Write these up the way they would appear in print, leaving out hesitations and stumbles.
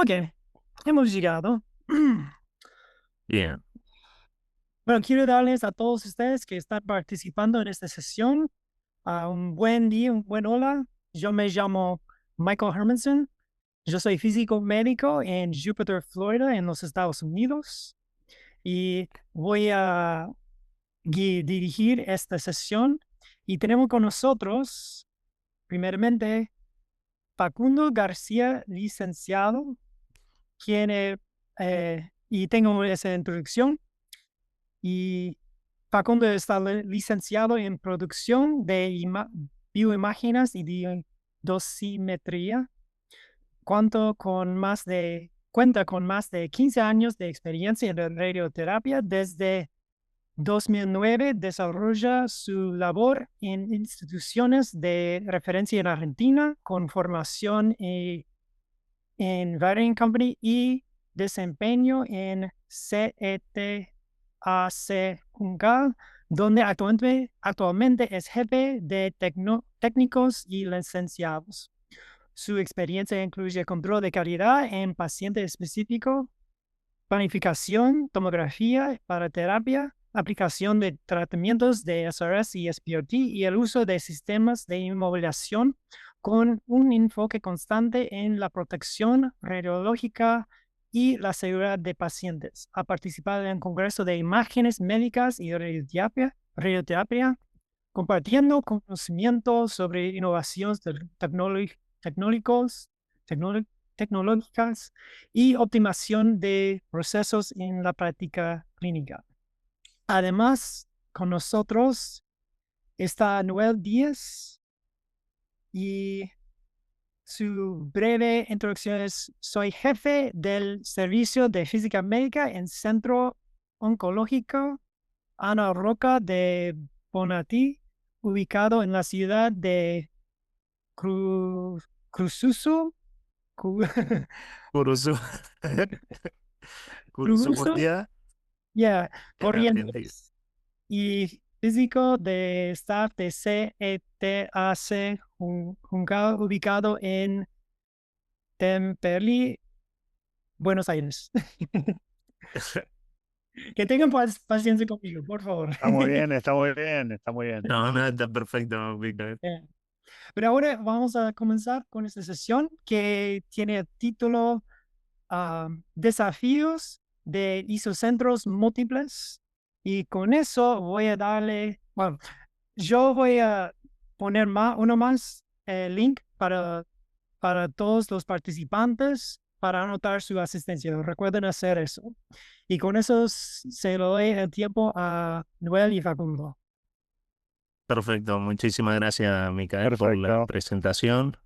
Ok, hemos llegado. Bien, Bueno, quiero darles a todos ustedes que están participando en esta sesión un buen día, un buen hola. Yo me llamo Michael Hermanson. Yo soy físico médico en Jupiter, Florida, en los Estados Unidos. Y voy a dirigir esta sesión. Y tenemos con nosotros, primeramente, Facundo García, licenciado, quien, y tengo esa introducción. Y Facundo está licenciado en producción de bioimágenes y dosimetría. Cuenta con más de 15 años de experiencia en la radioterapia. Desde 2009 desarrolla su labor en instituciones de referencia en Argentina con formación en Varying Company y desempeño en CETAC Juncal, donde actualmente es jefe de técnicos y licenciados. Su experiencia incluye control de calidad en paciente específico, planificación, tomografía para terapia, aplicación de tratamientos de SRS y SPRT y el uso de sistemas de inmovilización con un enfoque constante en la protección radiológica y la seguridad de pacientes. Ha participado en el Congreso de Imágenes Médicas y Radioterapia, compartiendo conocimientos sobre innovaciones tecnológicos, tecnológicas y optimización de procesos en la práctica clínica. Además, con nosotros está Noel Díaz y su breve introducción es: soy jefe del Servicio de Física Médica en Centro Oncológico Ana Roca de Bonatí, ubicado en la ciudad de Cruzuzo, Curuzu. Cruzuzo, Curuzumurtia yeah, en Argentina. Corrientes, y físico de staff de CETAC Juncal, ubicado en Temperley, Buenos Aires. Que tengan paciencia conmigo, por favor. Está muy bien, está muy bien, está muy bien. No, no, está perfecto, Víctor. Yeah. Pero ahora vamos a comenzar con esta sesión que tiene el título Desafíos de isocentros múltiples. Y con eso voy a darle, bueno, yo voy a poner uno más link para todos los participantes para anotar su asistencia. Recuerden hacer eso. Y con eso se lo doy el tiempo a Noel y Facundo. Perfecto, muchísimas gracias, Micael, por la Perfecto. presentación.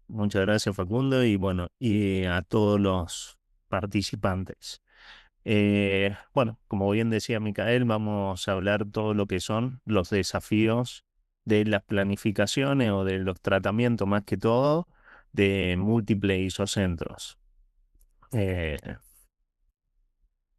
Muchas gracias, Facundo, y bueno, y a todos los participantes. Bueno, como bien decía Micael, vamos a hablar todo lo que son los desafíos de las planificaciones o de los tratamientos, más que todo, de múltiples isocentros. Eh,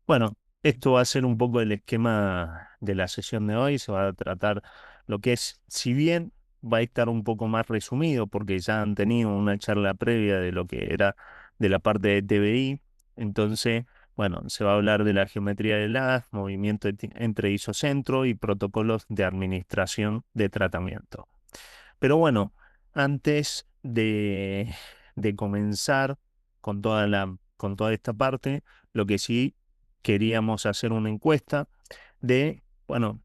Bueno, esto va a ser un poco el esquema de la sesión de hoy. Se va a tratar lo que es, si bien va a estar un poco más resumido, porque ya han tenido una charla previa de lo que era de la parte de TBI, entonces, bueno, se va a hablar de la geometría del haz, movimiento entre isocentro y protocolos de administración de tratamiento. Pero bueno, antes de comenzar con toda esta parte, lo que sí queríamos hacer una encuesta de, bueno,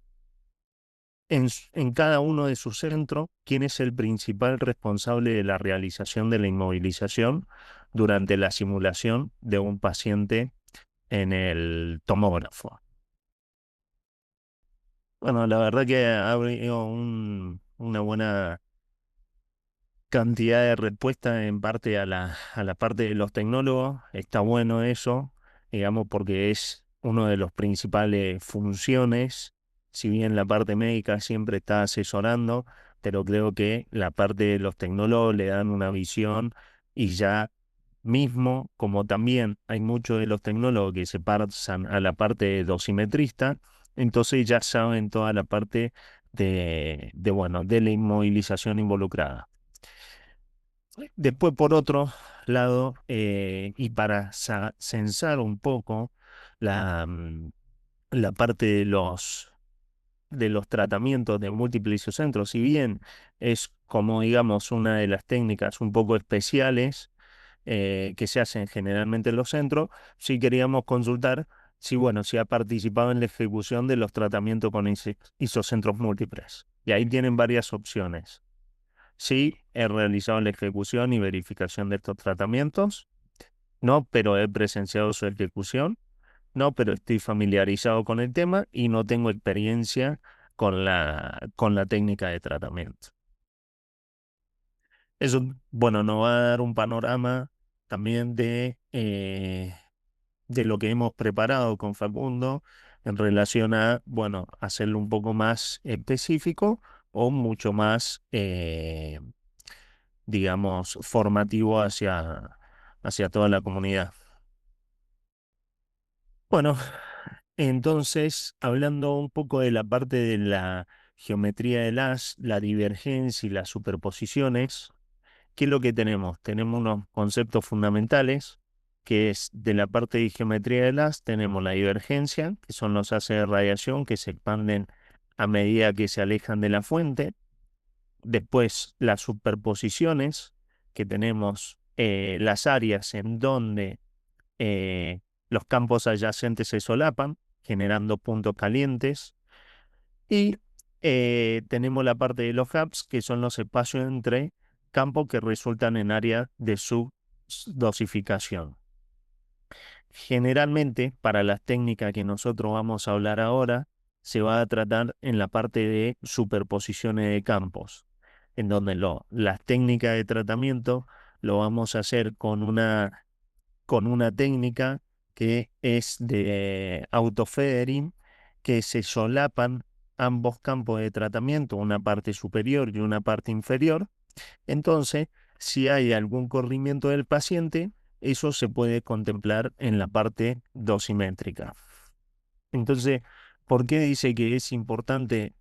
en cada uno de sus centros, quién es el principal responsable de la realización de la inmovilización durante la simulación de un paciente en el tomógrafo. Bueno, la verdad que ha habido una buena cantidad de respuestas en parte a la parte de los tecnólogos. Está bueno eso, digamos, porque es uno de los principales funciones. Si bien la parte médica siempre está asesorando, pero creo que la parte de los tecnólogos le dan una visión y ya mismo, como también hay muchos de los tecnólogos que se pasan a la parte de dosimetrista, entonces ya saben toda la parte bueno, de la inmovilización involucrada. Después, por otro lado, y para censar un poco la parte de los tratamientos de múltiples isocentros, si bien es como digamos una de las técnicas un poco especiales que se hacen generalmente en los centros, sí queríamos consultar si, bueno, si ha participado en la ejecución de los tratamientos con isocentros múltiples. Y ahí tienen varias opciones. Sí, he realizado la ejecución y verificación de estos tratamientos. No, pero he presenciado su ejecución. No, pero estoy familiarizado con el tema y no tengo experiencia con la técnica de tratamiento. Eso, bueno, nos va a dar un panorama también de lo que hemos preparado con Facundo en relación a, bueno, hacerlo un poco más específico o mucho más, digamos, formativo hacia toda la comunidad. Bueno, entonces, hablando un poco de la parte de la geometría de la divergencia y las superposiciones, ¿qué es lo que tenemos? Tenemos unos conceptos fundamentales, que es de la parte de geometría de tenemos la divergencia, que son los haces de radiación que se expanden a medida que se alejan de la fuente. Después, las superposiciones, que tenemos las áreas en donde eh, los campos adyacentes se solapan, generando puntos calientes. Y tenemos la parte de los hubs, que son los espacios entre campos que resultan en área de subdosificación. Generalmente, para las técnicas que nosotros vamos a hablar ahora, se va a tratar en la parte de superposiciones de campos, en donde las técnicas de tratamiento lo vamos a hacer con una técnica que es de autofedering, que se solapan ambos campos de tratamiento, una parte superior y una parte inferior. Entonces, si hay algún corrimiento del paciente, eso se puede contemplar en la parte dosimétrica. Entonces, ¿por qué dice que es importante,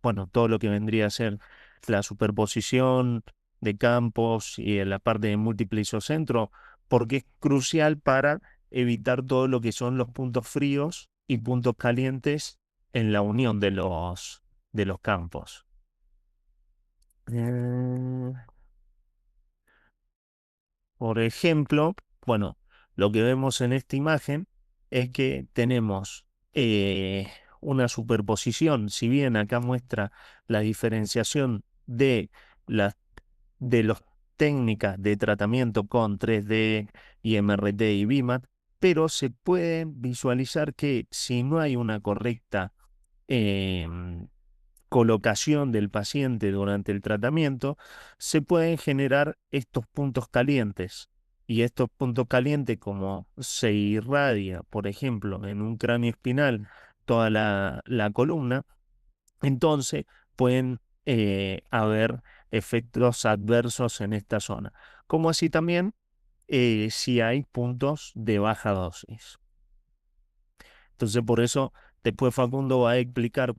bueno, todo lo que vendría a ser la superposición de campos y en la parte de múltiple isocentro? Porque es crucial para evitar todo lo que son los puntos fríos y puntos calientes en la unión de los campos. Eh, Por ejemplo, bueno, lo que vemos en esta imagen es que tenemos una superposición, si bien acá muestra la diferenciación de las de las técnicas de tratamiento con 3D y MRT y BIMAT, pero se puede visualizar que si no hay una correcta em, colocación del paciente durante el tratamiento, se pueden generar estos puntos calientes. Y estos puntos calientes, como se irradia, por ejemplo, en un cráneo espinal, toda la columna, entonces pueden haber efectos adversos en esta zona. Como así también si hay puntos de baja dosis. Entonces, por eso, después Facundo va a explicar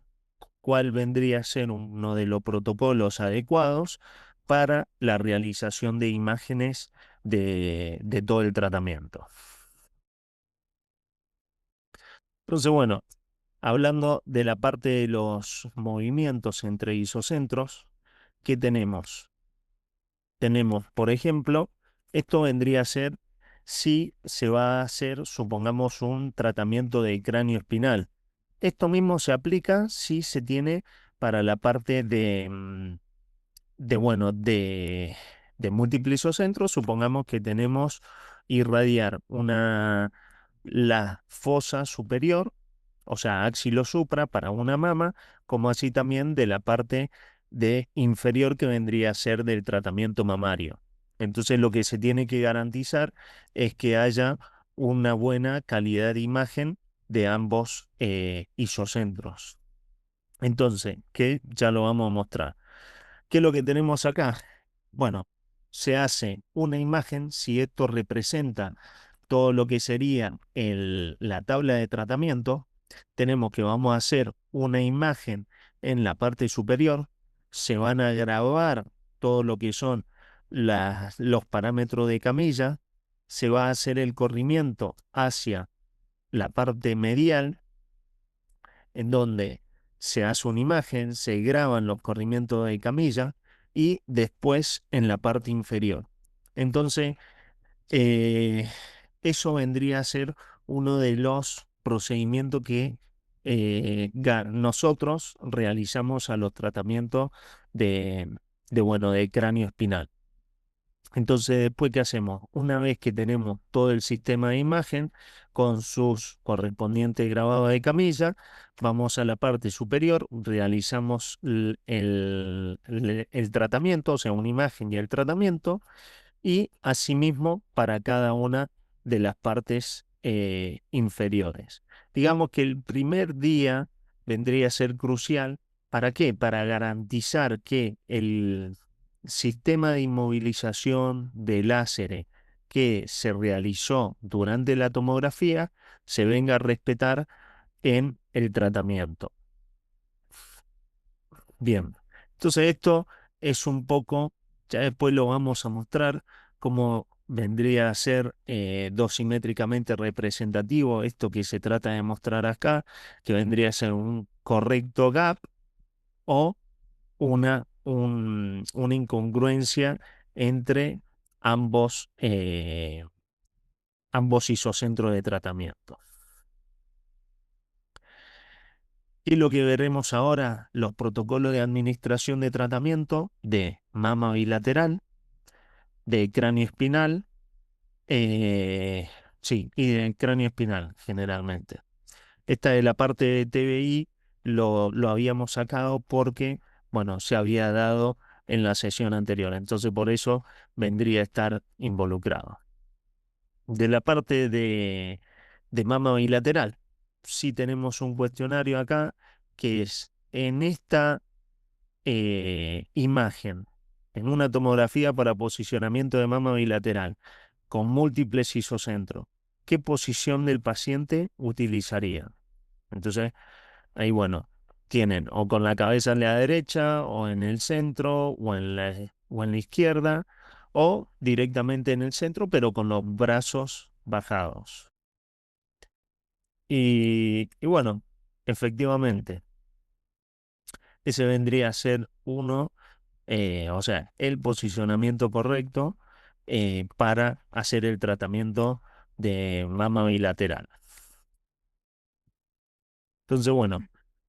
cuál vendría a ser uno de los protocolos adecuados para la realización de imágenes de todo el tratamiento. Entonces, bueno, hablando de la parte de los movimientos entre isocentros, ¿qué tenemos? Tenemos, por ejemplo, esto vendría a ser si se va a hacer, supongamos, un tratamiento de cráneo espinal. Esto mismo se aplica si se tiene para la parte bueno, de múltiples isocentros. Supongamos que tenemos irradiar la fosa superior, o sea, axilosupra para una mama, como así también de la parte de inferior que vendría a ser del tratamiento mamario. Entonces, lo que se tiene que garantizar es que haya una buena calidad de imagen de ambos isocentros. Entonces, que ya lo vamos a mostrar. ¿Qué es lo que tenemos acá? Bueno, se hace una imagen, si esto representa todo lo que sería la tabla de tratamiento, tenemos que vamos a hacer una imagen en la parte superior, se van a grabar todo lo que son los parámetros de camilla, se va a hacer el corrimiento hacia la parte medial, en donde se hace una imagen, se graban los corrimientos de camilla y después en la parte inferior. Entonces, eh, eso vendría a ser uno de los procedimientos que nosotros realizamos a los tratamientos de, de cráneo espinal. Entonces, después, ¿qué hacemos? Una vez que tenemos todo el sistema de imagen con sus correspondientes grabados de camilla, vamos a la parte superior, realizamos el tratamiento, o sea, una imagen y el tratamiento, y asimismo para cada una de las partes inferiores. Digamos que el primer día vendría a ser crucial. ¿Para qué? Para garantizar que el sistema de inmovilización de láseres que se realizó durante la tomografía se venga a respetar en el tratamiento. Bien, entonces esto es un poco, ya después lo vamos a mostrar cómo vendría a ser dosimétricamente representativo esto que se trata de mostrar acá, que vendría a ser un correcto gap o una incongruencia entre ambos isocentros de tratamiento. Y lo que veremos ahora, los protocolos de administración de tratamiento de mama bilateral, de cráneo espinal, sí, y de cráneo espinal generalmente. Esta de la parte de TBI lo habíamos sacado porque, bueno, se había dado en la sesión anterior, entonces por eso vendría a estar involucrado. De la parte de mama bilateral, sí tenemos un cuestionario acá que es en esta imagen, en una tomografía para posicionamiento de mama bilateral con múltiples isocentros, ¿qué posición del paciente utilizaría? Entonces, ahí bueno, tienen o con la cabeza en la derecha, o en el centro, o en la izquierda, o directamente en el centro, pero con los brazos bajados. Y bueno, efectivamente, ese vendría a ser uno, o sea, el posicionamiento correcto para hacer el tratamiento de mama bilateral. Entonces, bueno,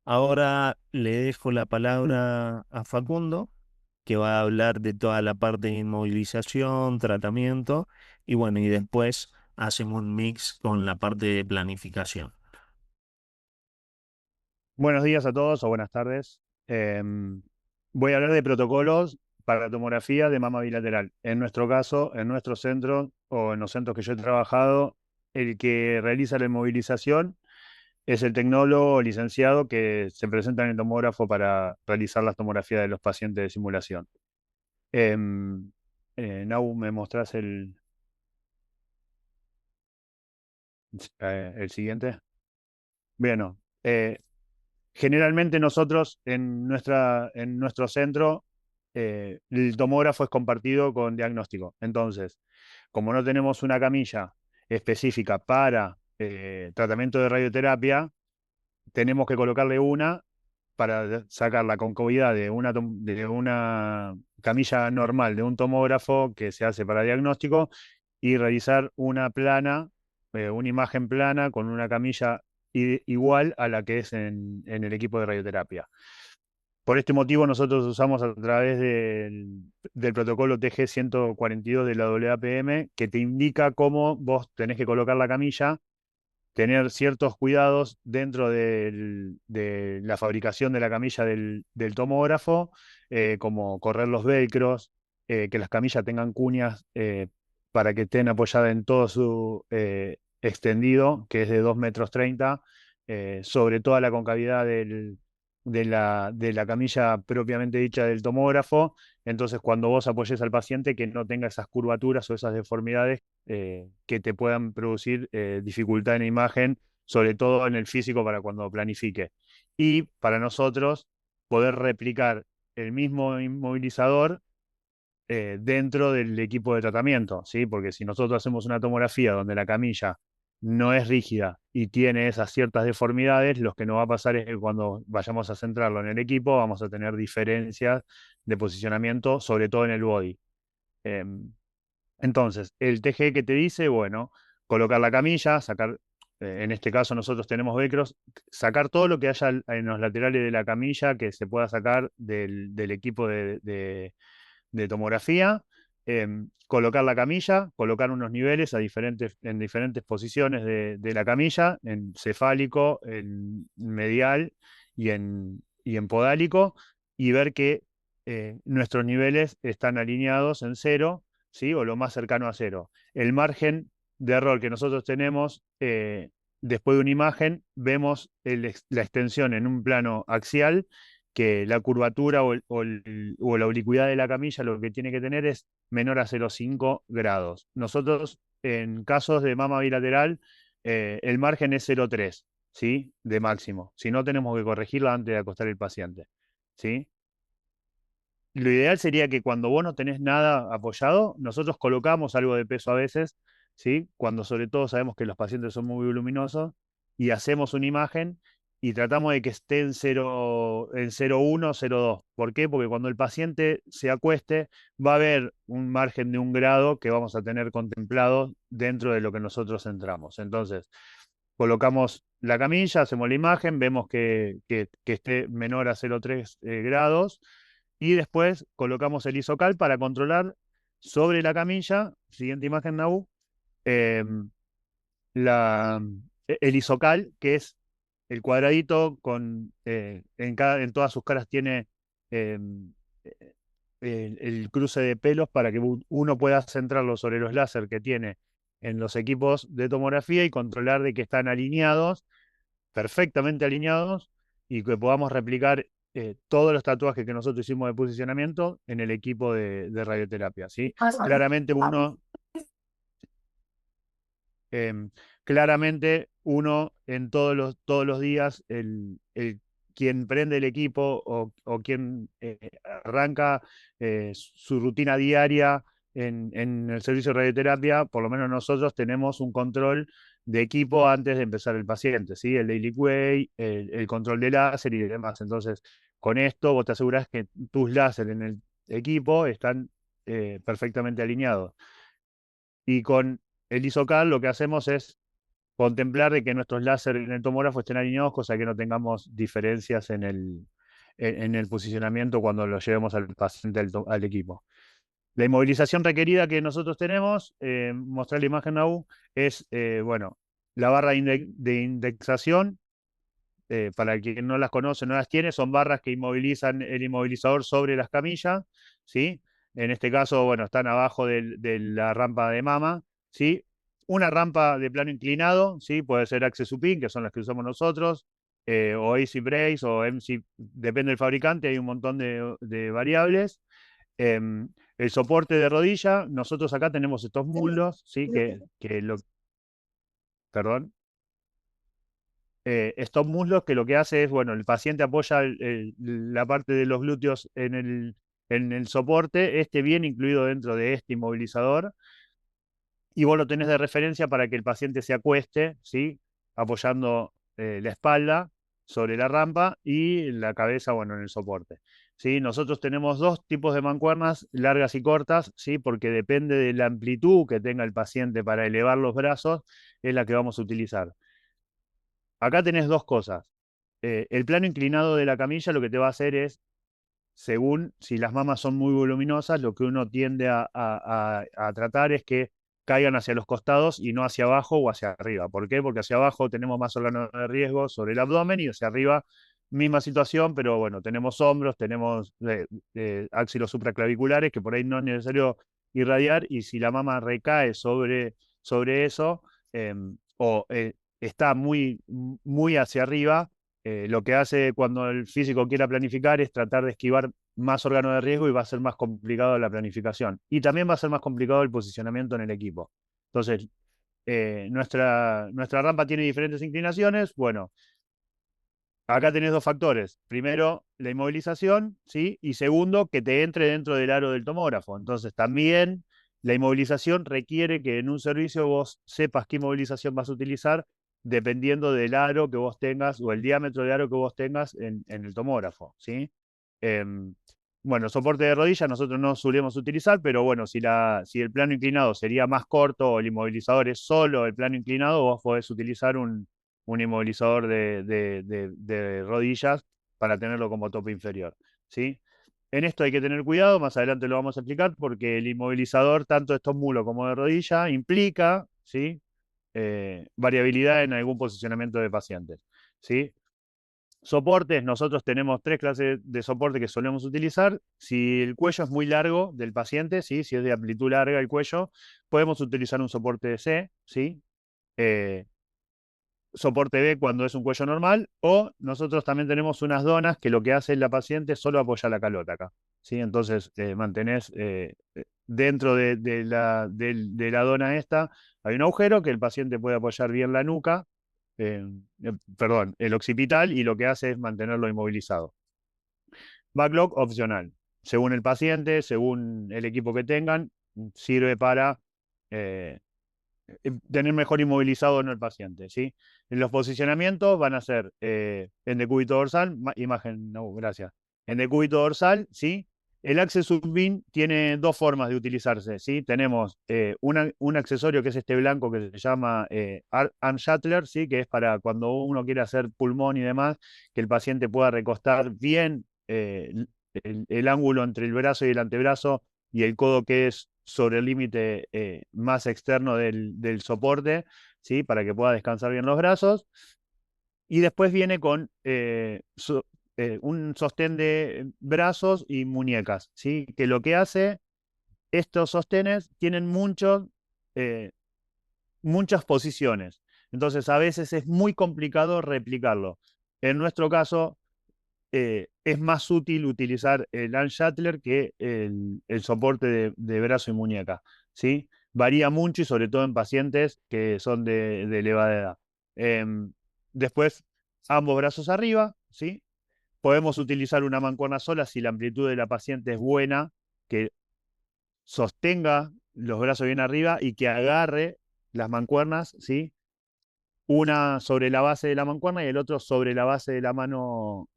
ahora le dejo la palabra a Facundo, que va a hablar de toda la parte de inmovilización, tratamiento, y bueno, y después hacemos un mix con la parte de planificación. Buenos días a todos o buenas tardes. Voy a hablar de protocolos para la tomografía de mama bilateral. En nuestro caso, en nuestro centro o en los centros que yo he trabajado, el que realiza la inmovilización es el tecnólogo licenciado que se presenta en el tomógrafo para realizar las tomografías de los pacientes de simulación. Nau, ¿me mostrás el siguiente? Bueno, generalmente nosotros en nuestro centro el tomógrafo es compartido con diagnóstico. Entonces, como no tenemos una camilla específica para tratamiento de radioterapia, tenemos que colocarle una para sacar la concavidad de una camilla normal, de un tomógrafo que se hace para diagnóstico, y realizar una plana, una imagen plana con una camilla igual a la que es en el equipo de radioterapia. Por este motivo, nosotros usamos a través del protocolo TG-142 de la WAPM, que te indica cómo vos tenés que colocar la camilla, tener ciertos cuidados dentro de la fabricación de la camilla del tomógrafo, como correr los velcros, que las camillas tengan cuñas para que estén apoyadas en todo su extendido, que es de 2,30 m, sobre toda la concavidad de la camilla propiamente dicha del tomógrafo. Entonces, cuando vos apoyes al paciente, que no tenga esas curvaturas o esas deformidades que te puedan producir dificultad en la imagen, sobre todo en el físico para cuando planifique. Y para nosotros, poder replicar el mismo inmovilizador dentro del equipo de tratamiento, ¿sí? Porque si nosotros hacemos una tomografía donde la camilla no es rígida y tiene esas ciertas deformidades, lo que nos va a pasar es que cuando vayamos a centrarlo en el equipo vamos a tener diferencias de posicionamiento, sobre todo en el body. Entonces, el TG que te dice, bueno, colocar la camilla, sacar, en este caso nosotros tenemos velcros, sacar todo lo que haya en los laterales de la camilla que se pueda sacar del equipo de tomografía, colocar la camilla, colocar unos niveles en diferentes posiciones de la camilla, en cefálico, en medial y en podálico, y ver que nuestros niveles están alineados en cero, ¿sí? O lo más cercano a cero. El margen de error que nosotros tenemos después de una imagen, vemos la extensión en un plano axial, que la curvatura o la oblicuidad de la camilla lo que tiene que tener es menor a 0,5 grados. Nosotros, en casos de mama bilateral, el margen es 0,3, ¿sí? De máximo. Si no, tenemos que corregirla antes de acostar el paciente, ¿sí? Lo ideal sería que cuando vos no tenés nada apoyado, nosotros colocamos algo de peso a veces, ¿sí? Cuando sobre todo sabemos que los pacientes son muy voluminosos y hacemos una imagen y tratamos de que esté en 0,1, 0,2. ¿Por qué? Porque cuando el paciente se acueste va a haber un margen de 1 grado que vamos a tener contemplado dentro de lo que nosotros centramos. Entonces, colocamos la camilla, hacemos la imagen, vemos que esté menor a 0,3 grados y después colocamos el isocal para controlar sobre la camilla, siguiente imagen, Nabu, el isocal, que es el cuadradito en todas sus caras tiene el cruce de pelos para que uno pueda centrarlo sobre los láser que tiene en los equipos de tomografía y controlar de que están alineados, perfectamente alineados, y que podamos replicar todos los tatuajes que nosotros hicimos de posicionamiento en el equipo de radioterapia, ¿sí? Claramente uno en todos los días, quien prende el equipo o quien arranca su rutina diaria en el servicio de radioterapia, por lo menos nosotros tenemos un control de equipo antes de empezar el paciente, ¿sí? El daily way, el control de láser y demás. Entonces, con esto vos te aseguras que tus láser en el equipo están perfectamente alineados. Y con el ISOCAL lo que hacemos es contemplar de que nuestros láser en el tomógrafo estén alineados, cosa que no tengamos diferencias en el posicionamiento cuando lo llevemos al paciente al equipo. La inmovilización requerida que nosotros tenemos, mostrar la imagen AU, es, bueno, la barra de indexación. Para quien no las conoce, no las tiene, son barras que inmovilizan el inmovilizador sobre las camillas, ¿sí? En este caso, bueno, están abajo de la rampa de mama, ¿sí? Una rampa de plano inclinado, ¿sí? Puede ser Access Supin, que son las que usamos nosotros, o AC Brace, o MC, depende del fabricante, hay un montón de variables. El soporte de rodilla, nosotros acá tenemos estos muslos, ¿sí? Perdón. Estos muslos que lo que hace es, bueno, el paciente apoya la parte de los glúteos en el soporte, viene incluido dentro de este inmovilizador, y vos lo tenés de referencia para que el paciente se acueste, ¿sí? Apoyando la espalda sobre la rampa y la cabeza, bueno, en el soporte, ¿sí? Nosotros tenemos dos tipos de mancuernas, largas y cortas, ¿sí? Porque depende de la amplitud que tenga el paciente para elevar los brazos, es la que vamos a utilizar. Acá tenés dos cosas. El plano inclinado de la camilla lo que te va a hacer es, según si las mamas son muy voluminosas, lo que uno tiende a tratar es que caigan hacia los costados y no hacia abajo o hacia arriba. ¿Por qué? Porque hacia abajo tenemos más órganos de riesgo sobre el abdomen y hacia arriba misma situación, pero bueno, tenemos hombros, tenemos axilos supraclaviculares que por ahí no es necesario irradiar, y si la mama recae sobre eso o está muy, muy hacia arriba, lo que hace cuando el físico quiera planificar es tratar de esquivar más órganos de riesgo y va a ser más complicado la planificación. Y también va a ser más complicado el posicionamiento en el equipo. Entonces, nuestra rampa tiene diferentes inclinaciones. Bueno, acá tenés dos factores. Primero, la inmovilización, ¿sí? Y segundo, que te entre dentro del aro del tomógrafo. Entonces, también la inmovilización requiere que en un servicio vos sepas qué inmovilización vas a utilizar dependiendo del aro que vos tengas o el diámetro de aro que vos tengas en el tomógrafo, ¿sí? Em, bueno, soporte de rodilla nosotros no solemos utilizar, pero bueno, si el plano inclinado sería más corto o el inmovilizador es solo el plano inclinado, vos podés utilizar un inmovilizador de rodillas para tenerlo como tope inferior, ¿sí? En esto hay que tener cuidado, más adelante lo vamos a explicar, porque el inmovilizador, tanto de estos mulos como de rodilla, implica, ¿sí? Variabilidad en algún posicionamiento de pacientes, ¿sí? Soportes, nosotros tenemos tres clases de soporte que solemos utilizar. Si el cuello es muy largo del paciente, ¿sí? Si es de amplitud larga el cuello, podemos utilizar un soporte C, ¿sí? Eh, soporte B cuando es un cuello normal, o nosotros también tenemos unas donas que lo que hace la paciente es solo apoyar la calota acá, ¿sí? Entonces mantenés dentro de la dona esta, hay un agujero que el paciente puede apoyar bien la nuca, perdón, el occipital, y lo que hace es mantenerlo inmovilizado. Backlog opcional. Según el paciente, según el equipo que tengan, sirve para eh, tener mejor inmovilizado o no el paciente, ¿sí? Los posicionamientos van a ser en decúbito dorsal, imagen, no, gracias. En decúbito dorsal, ¿sí? El Access Subbeam tiene dos formas de utilizarse, ¿sí? Tenemos un accesorio que es este blanco que se llama Arm Shuttler, ¿sí? Que es para cuando uno quiere hacer pulmón y demás, que el paciente pueda recostar bien el ángulo entre el brazo y el antebrazo y el codo que es sobre el límite más externo del soporte, ¿sí? Para que pueda descansar bien los brazos. Y después viene con un sostén de brazos y muñecas, ¿sí? Que lo que hace, estos sostenes tienen muchas posiciones. Entonces, a veces es muy complicado replicarlo. En nuestro caso, es más útil utilizar el Arm Shuttler que el soporte de brazo y muñeca, ¿sí? Varía mucho y sobre todo en pacientes que son de elevada edad. Después, ambos brazos arriba, ¿sí? Podemos utilizar una mancuerna sola si la amplitud de la paciente es buena, que sostenga los brazos bien arriba y que agarre las mancuernas, ¿sí? Una sobre la base de la mancuerna y el otro sobre la base de la mano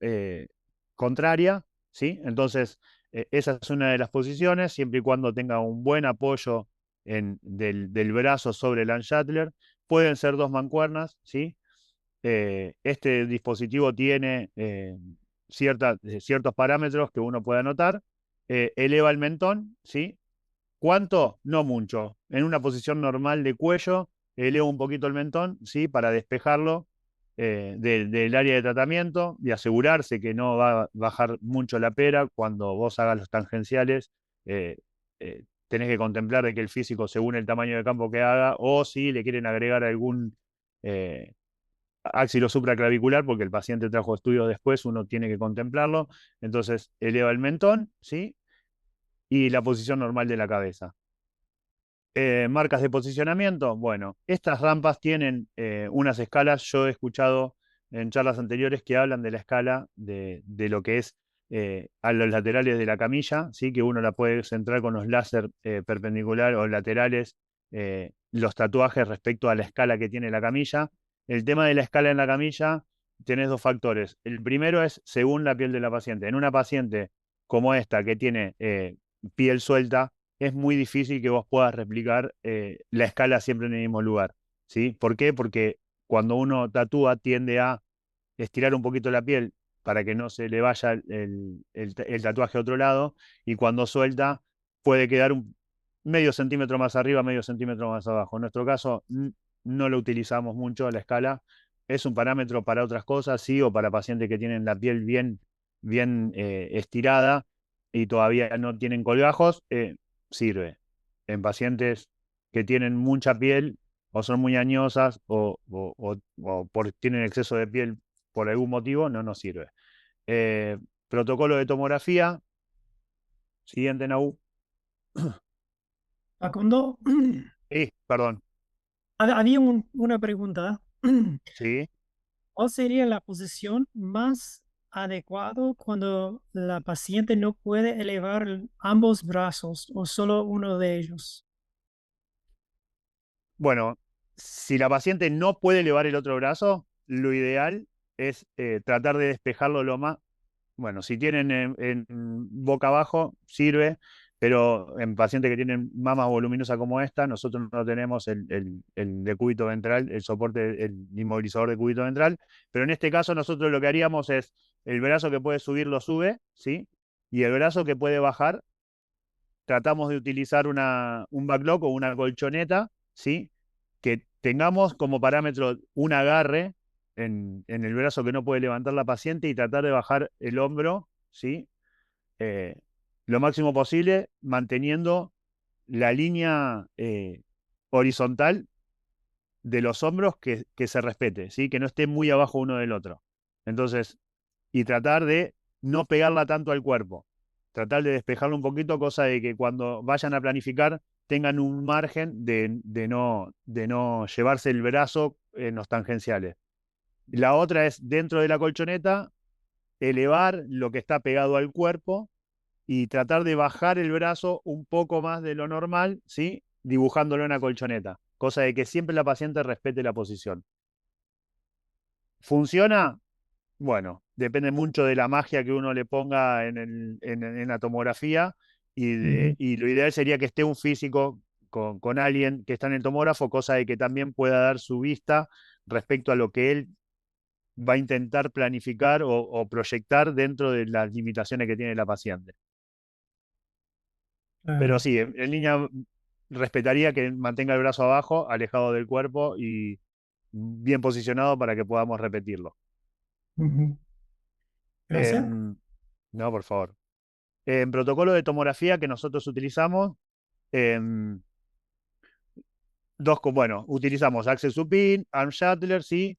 contraria, ¿sí? Entonces, esa es una de las posiciones, siempre y cuando tenga un buen apoyo del brazo sobre el Anshatler. Pueden ser dos mancuernas, ¿sí? Este dispositivo tiene ciertos parámetros que uno puede anotar. Eleva el mentón, ¿sí? ¿Cuánto? No mucho. En una posición normal de cuello, elevo un poquito el mentón, ¿sí? Para despejarlo del área de tratamiento y asegurarse que no va a bajar mucho la pera cuando vos hagas los tangenciales. Tenés que contemplar de que el físico, según el tamaño de campo que haga, o si le quieren agregar algún áxilo supraclavicular, porque el paciente trajo estudios después, uno tiene que contemplarlo. Entonces, eleva el mentón, ¿sí? Y la posición normal de la cabeza. Marcas de posicionamiento, bueno, estas rampas tienen unas escalas. Yo he escuchado en charlas anteriores que hablan de la escala de lo que es a los laterales de la camilla, ¿sí? Que uno la puede centrar con los láser perpendicular o laterales, los tatuajes respecto a la escala que tiene la camilla. El tema de la escala en la camilla, tenés dos factores. El primero es según la piel de la paciente. En una paciente como esta que tiene piel suelta, es muy difícil que vos puedas replicar la escala siempre en el mismo lugar, ¿sí? ¿Por qué? Porque cuando uno tatúa tiende a estirar un poquito la piel para que no se le vaya el tatuaje a otro lado, y cuando suelta puede quedar medio centímetro más arriba, medio centímetro más abajo. En nuestro caso no lo utilizamos mucho la escala, es un parámetro para otras cosas, sí, o para pacientes que tienen la piel bien estirada y todavía no tienen colgajos, sirve. En pacientes que tienen mucha piel o son muy añosas o tienen exceso de piel por algún motivo, no nos sirve. Protocolo de tomografía. Siguiente, Nau. Facundo, Perdón. había una pregunta. Sí. ¿cuál sería la posición más adecuada cuando la paciente no puede elevar ambos brazos o solo uno de ellos? Bueno, si la paciente no puede elevar el otro brazo, lo ideal es tratar de despejarlo lo más. Bueno, si tienen en boca abajo, sirve, pero en pacientes que tienen mama voluminosa como esta, nosotros no tenemos el decúbito ventral, el soporte, el inmovilizador de cúbito ventral, pero en este caso nosotros lo que haríamos es el brazo que puede subir lo sube, ¿sí? Y el brazo que puede bajar, tratamos de utilizar un backlock o una colchoneta, ¿sí? Que tengamos como parámetro un agarre en el brazo que no puede levantar la paciente y tratar de bajar el hombro, ¿sí? Eh, lo máximo posible, manteniendo la línea horizontal de los hombros que se respete, ¿sí? Que no esté muy abajo uno del otro. Entonces, y tratar de no pegarla tanto al cuerpo. Tratar de despejarlo un poquito, cosa de que cuando vayan a planificar tengan un margen de no llevarse el brazo en los tangenciales. La otra es dentro de la colchoneta, elevar lo que está pegado al cuerpo y tratar de bajar el brazo un poco más de lo normal, ¿sí? Dibujándolo en la colchoneta, cosa de que siempre la paciente respete la posición. ¿Funciona? Bueno, depende mucho de la magia que uno le ponga en la tomografía y lo ideal sería que esté un físico con alguien que está en el tomógrafo, cosa de que también pueda dar su vista respecto a lo que él va a intentar planificar o proyectar dentro de las limitaciones que tiene la paciente. Pero Claro. sí, en línea respetaría que mantenga el brazo abajo, alejado del cuerpo y bien posicionado para que podamos repetirlo. Ujú. Gracias. Em, no, por favor. En protocolo de tomografía que nosotros utilizamos, em, bueno, utilizamos Axel Supin, Arm Shuttler, sí,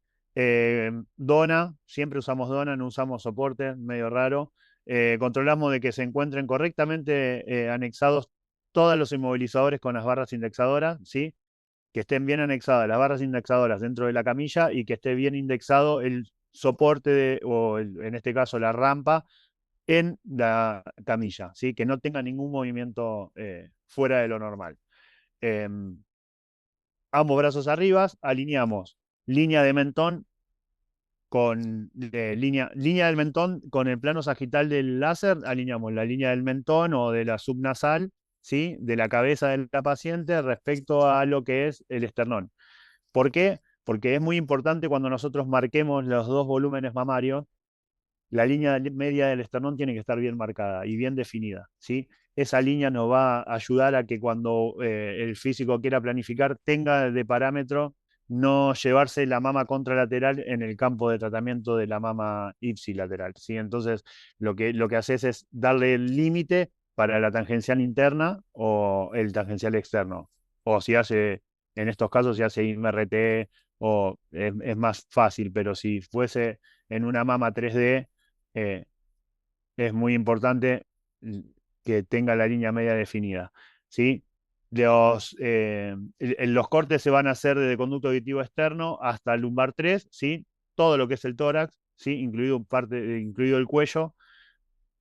Dona, siempre usamos Dona, no usamos soporte, medio raro. Controlamos de que se encuentren correctamente anexados todos los inmovilizadores con las barras indexadoras, ¿sí? Que estén bien anexadas las barras indexadoras dentro de la camilla y que esté bien indexado el soporte en este caso la rampa en la camilla, ¿sí? Que no tenga ningún movimiento fuera de lo normal. Ambos brazos arriba, alineamos línea de mentón línea del mentón con el plano sagital del láser, alineamos la línea del mentón o de la subnasal, ¿sí? De la cabeza de la paciente respecto a lo que es el esternón. ¿Por qué? Porque es muy importante cuando nosotros marquemos los dos volúmenes mamarios, la línea media del esternón tiene que estar bien marcada y bien definida, ¿sí? Esa línea nos va a ayudar a que cuando el físico quiera planificar tenga de parámetro no llevarse la mama contralateral en el campo de tratamiento de la mama ipsilateral, ¿sí? Entonces, lo que haces es darle el límite para la tangencial interna o el tangencial externo. O si hace, en estos casos, si hace IMRT o es más fácil, pero si fuese en una mama 3D, eh, es muy importante que tenga la línea media definida, ¿sí? Los cortes se van a hacer desde conducto auditivo externo hasta el lumbar 3, ¿sí? Todo lo que es el tórax, ¿sí? Incluido el cuello,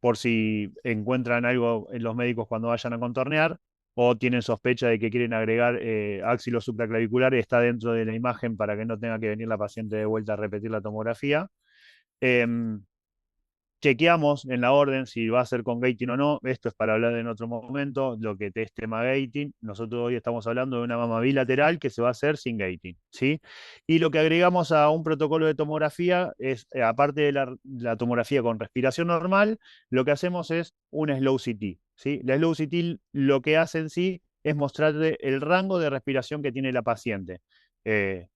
por si encuentran algo en los médicos cuando vayan a contornear o tienen sospecha de que quieren agregar áxilo supraclavicular, está dentro de la imagen para que no tenga que venir la paciente de vuelta a repetir la tomografía. Em, Chequeamos en la orden si va a ser con gating o no. Esto es para hablar en otro momento, lo que es tema gating. Nosotros hoy estamos hablando de una mama bilateral que se va a hacer sin gating, ¿sí? Y lo que agregamos a un protocolo de tomografía es, aparte de la tomografía con respiración normal, lo que hacemos es un slow CT, ¿sí? La slow CT lo que hace en sí es mostrarle el rango de respiración que tiene la paciente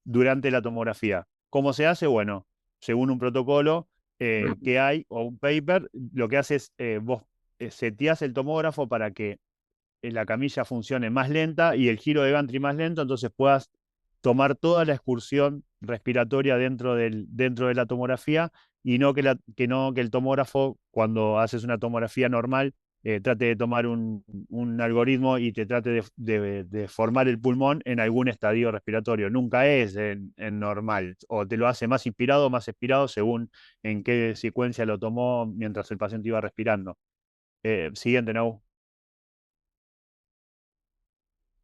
durante la tomografía. ¿Cómo se hace? Bueno, según un protocolo que hay o un paper, lo que hace es vos seteás el tomógrafo para que la camilla funcione más lenta y el giro de gantry más lento, entonces puedas tomar toda la excursión respiratoria dentro de la tomografía y no que el tomógrafo, cuando haces una tomografía normal, trate de tomar un algoritmo y te trate de formar el pulmón en algún estadio respiratorio. Nunca es en normal, o te lo hace más inspirado o más expirado según en qué secuencia lo tomó mientras el paciente iba respirando. Siguiente, Nau.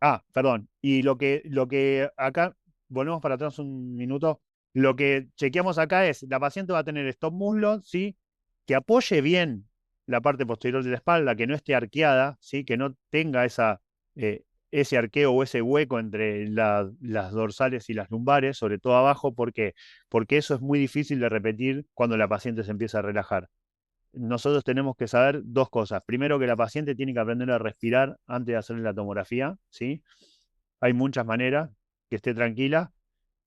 Ah, perdón. Y lo que acá, volvemos para atrás un minuto. Lo que chequeamos acá es, la paciente va a tener stop muslo, ¿sí? Que apoye bien la parte posterior de la espalda, que no esté arqueada, ¿sí? Que no tenga ese arqueo o ese hueco entre las dorsales y las lumbares, sobre todo abajo. ¿Por qué? Porque eso es muy difícil de repetir cuando la paciente se empieza a relajar. Nosotros tenemos que saber dos cosas. Primero, que la paciente tiene que aprender a respirar antes de hacerle la tomografía, ¿sí? Hay muchas maneras, que esté tranquila,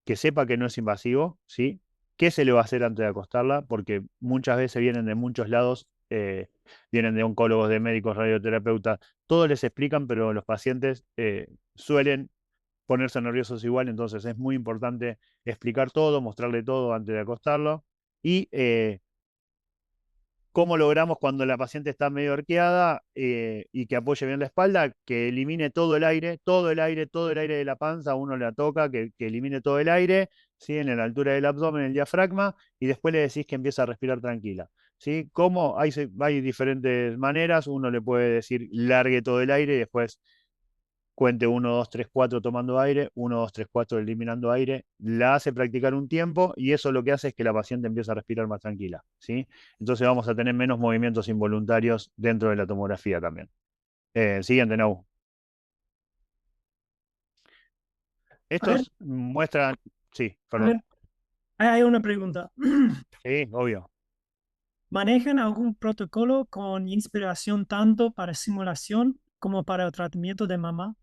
que sepa que no es invasivo, ¿sí? ¿Qué se le va a hacer antes de acostarla? Porque muchas veces vienen de muchos lados, vienen de oncólogos, de médicos, radioterapeutas, todos les explican, pero los pacientes suelen ponerse nerviosos igual, entonces es muy importante explicar todo, mostrarle todo antes de acostarlo. Y ¿cómo logramos cuando la paciente está medio arqueada y que apoye bien la espalda? Que elimine todo el aire, todo el aire, todo el aire de la panza, uno la toca, que elimine todo el aire, ¿sí? En la altura del abdomen, el diafragma, y después le decís que empieza a respirar tranquila. ¿Sí? ¿Cómo? Hay diferentes maneras, uno le puede decir largue todo el aire y después cuente 1, 2, 3, 4 tomando aire, 1, 2, 3, 4 eliminando aire, la hace practicar un tiempo y eso lo que hace es que la paciente empiece a respirar más tranquila, ¿sí? Entonces vamos a tener menos movimientos involuntarios dentro de la tomografía también. Siguiente, Nau. A ver, Estos muestran, sí, a perdón, ver, hay una pregunta. sí, obvio. ¿Manejan algún protocolo con inspiración tanto para simulación como para el tratamiento de mamá?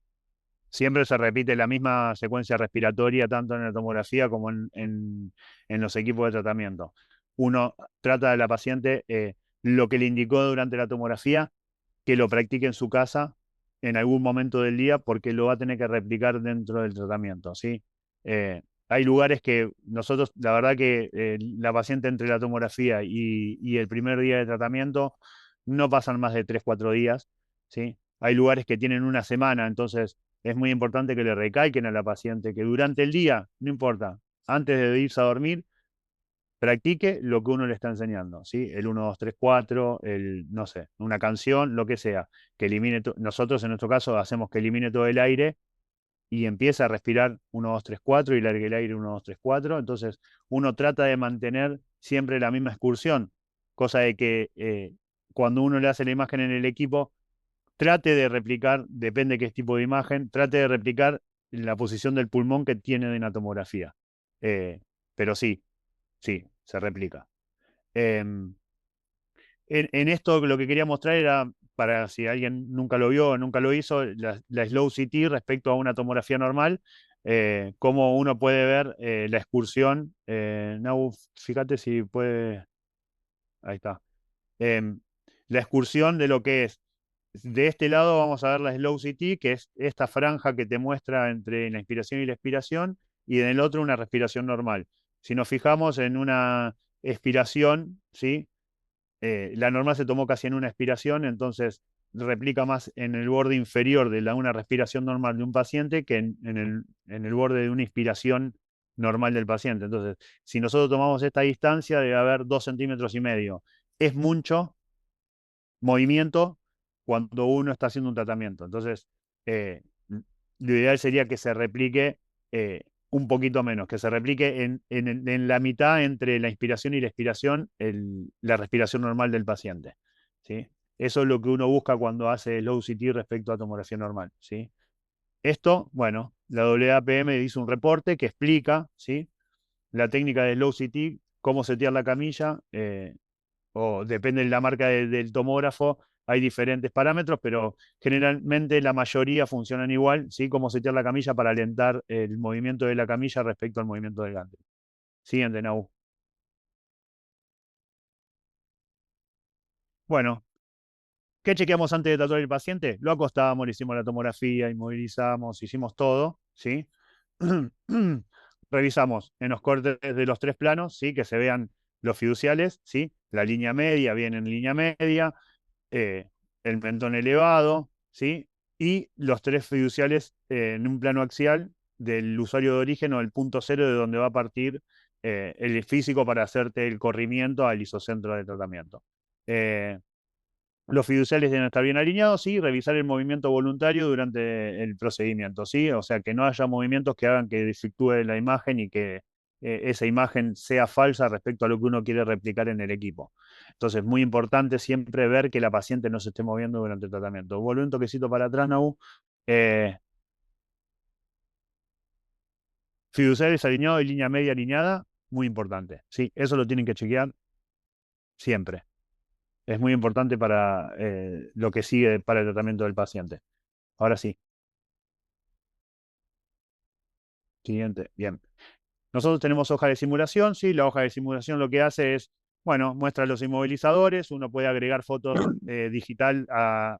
Siempre se repite la misma secuencia respiratoria, tanto en la tomografía como en los equipos de tratamiento. Uno trata de la paciente lo que le indicó durante la tomografía, que lo practique en su casa en algún momento del día, porque lo va a tener que replicar dentro del tratamiento, ¿sí? Hay lugares que nosotros, la verdad que la paciente entre la tomografía y el primer día de tratamiento no pasan más de 3, 4 días, ¿sí? Hay lugares que tienen una semana, entonces es muy importante que le recalquen a la paciente que durante el día, no importa, antes de irse a dormir, practique lo que uno le está enseñando, ¿sí? El 1, 2, 3, 4, no sé, una canción, lo que sea, que elimine, nosotros en nuestro caso hacemos que elimine todo el aire y empieza a respirar 1, 2, 3, 4 y largue el aire 1, 2, 3, 4, entonces uno trata de mantener siempre la misma excursión, cosa de que cuando uno le hace la imagen en el equipo, trate de replicar, depende qué tipo de imagen, trate de replicar la posición del pulmón que tiene en la tomografía. Pero sí, sí, se replica. En esto lo que quería mostrar era, para si alguien nunca lo vio o nunca lo hizo, la Slow CT respecto a una tomografía normal, cómo uno puede ver la excursión. Nau, fíjate si puede. Ahí está. Em, la excursión de lo que es. De este lado vamos a ver la Slow CT, que es esta franja que te muestra entre la inspiración y la expiración, y en el otro una respiración normal. Si nos fijamos en una expiración, ¿sí? La normal se tomó casi en una expiración, entonces replica más en el borde inferior de una respiración normal de un paciente que en el borde de una inspiración normal del paciente. Entonces, si nosotros tomamos esta distancia, debe haber 2,5 centímetros. Es mucho movimiento cuando uno está haciendo un tratamiento. Entonces, lo ideal sería que se replique un poquito menos, que se replique en la mitad entre la inspiración y la expiración, la respiración normal del paciente, ¿sí? Eso es lo que uno busca cuando hace low CT respecto a tomografía normal, ¿sí? Esto, bueno, la AAPM hizo un reporte que explica, ¿sí? La técnica de low CT, cómo setear la camilla, o depende de la marca del tomógrafo, hay diferentes parámetros, pero generalmente la mayoría funcionan igual, ¿sí? Como setear la camilla para alentar el movimiento de la camilla respecto al movimiento del gante. Siguiente, Nau. Bueno, ¿qué chequeamos antes de tratar al paciente? Lo acostamos, le hicimos la tomografía, inmovilizamos, hicimos todo, ¿sí? Revisamos en los cortes de los 3 planos, ¿sí? Que se vean los fiduciales, ¿sí? La línea media viene en línea media. el mentón elevado, ¿sí? Y los 3 fiduciales en un plano axial del usuario de origen o el punto cero de donde va a partir el físico para hacerte el corrimiento al isocentro de tratamiento. Los fiduciales deben estar bien alineados y revisar el movimiento voluntario durante el procedimiento, ¿sí? O sea, que no haya movimientos que hagan que desflictúe la imagen y que esa imagen sea falsa respecto a lo que uno quiere replicar en el equipo. Entonces, muy importante siempre ver que la paciente no se esté moviendo durante el tratamiento. Vuelvo un toquecito para atrás, Nau. Fiduciales alineados y línea media alineada, muy importante. Sí, eso lo tienen que chequear siempre. Es muy importante para lo que sigue para el tratamiento del paciente. Ahora sí. Siguiente. Bien. Nosotros tenemos hoja de simulación, sí, la hoja de simulación lo que hace es, bueno, muestra los inmovilizadores, uno puede agregar fotos digital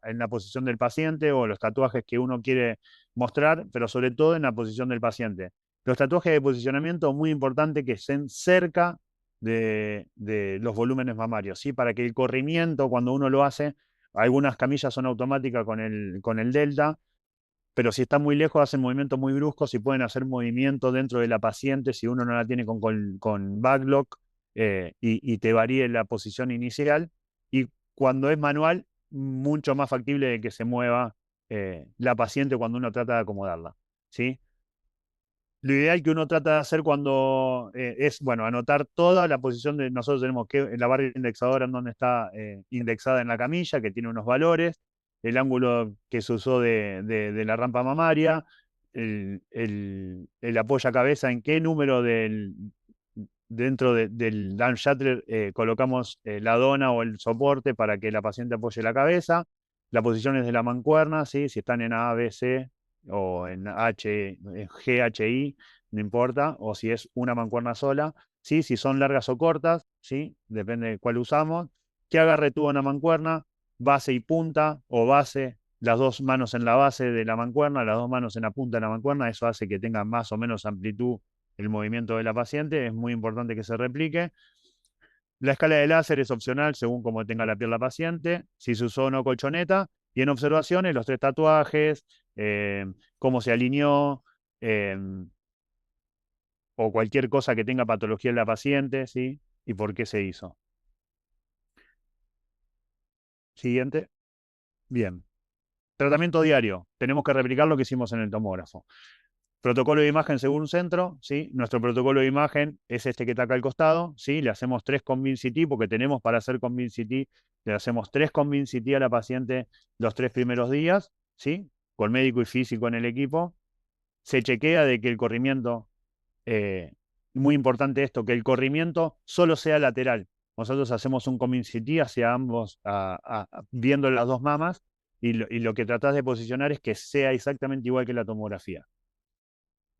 en la posición del paciente o los tatuajes que uno quiere mostrar, pero sobre todo en la posición del paciente. Los tatuajes de posicionamiento, muy importante que estén cerca de los volúmenes mamarios, ¿sí? Para que el corrimiento, cuando uno lo hace, algunas camillas son automáticas con el delta, pero si están muy lejos hacen movimientos muy bruscos y pueden hacer movimientos dentro de la paciente si uno no la tiene con backlock y te varíe la posición inicial. Y cuando es manual, mucho más factible de que se mueva la paciente cuando uno trata de acomodarla, ¿sí? Lo ideal que uno trata de hacer cuando es, bueno, anotar toda la posición de, nosotros tenemos que la barra indexadora en donde está indexada en la camilla, que tiene unos valores, el ángulo que se usó de la rampa mamaria, el apoya cabeza, en qué número dentro del Dan Shuttler colocamos la dona o el soporte para que la paciente apoye la cabeza, las posiciones de la mancuerna, ¿sí? Si están en A, B, C o en G, H, I, no importa, o si es una mancuerna sola, ¿sí? Si son largas o cortas, ¿sí? Depende de cuál usamos. ¿Qué agarre tuvo una mancuerna? Base y punta, o base, las 2 manos en la base de la mancuerna, las 2 manos en la punta de la mancuerna, eso hace que tenga más o menos amplitud el movimiento de la paciente, es muy importante que se replique. La escala de láser es opcional según cómo tenga la piel la paciente, si se usó o no colchoneta, y en observaciones los 3 tatuajes, cómo se alineó, o cualquier cosa que tenga patología en la paciente, ¿sí? Y por qué se hizo. Siguiente. Bien. Tratamiento diario. Tenemos que replicar lo que hicimos en el tomógrafo. Protocolo de imagen según centro, ¿sí? Nuestro protocolo de imagen es este que está acá al costado, ¿sí? Le hacemos 3 Convin CT porque tenemos para hacer Convin CT, le hacemos 3 Convin CT a la paciente los 3 primeros días, ¿sí? Con médico y físico en el equipo. Se chequea de que el corrimiento, muy importante esto, que el corrimiento solo sea lateral. Nosotros hacemos un Convin CT hacia ambos, viendo las 2 mamas, y lo que tratás de posicionar es que sea exactamente igual que la tomografía.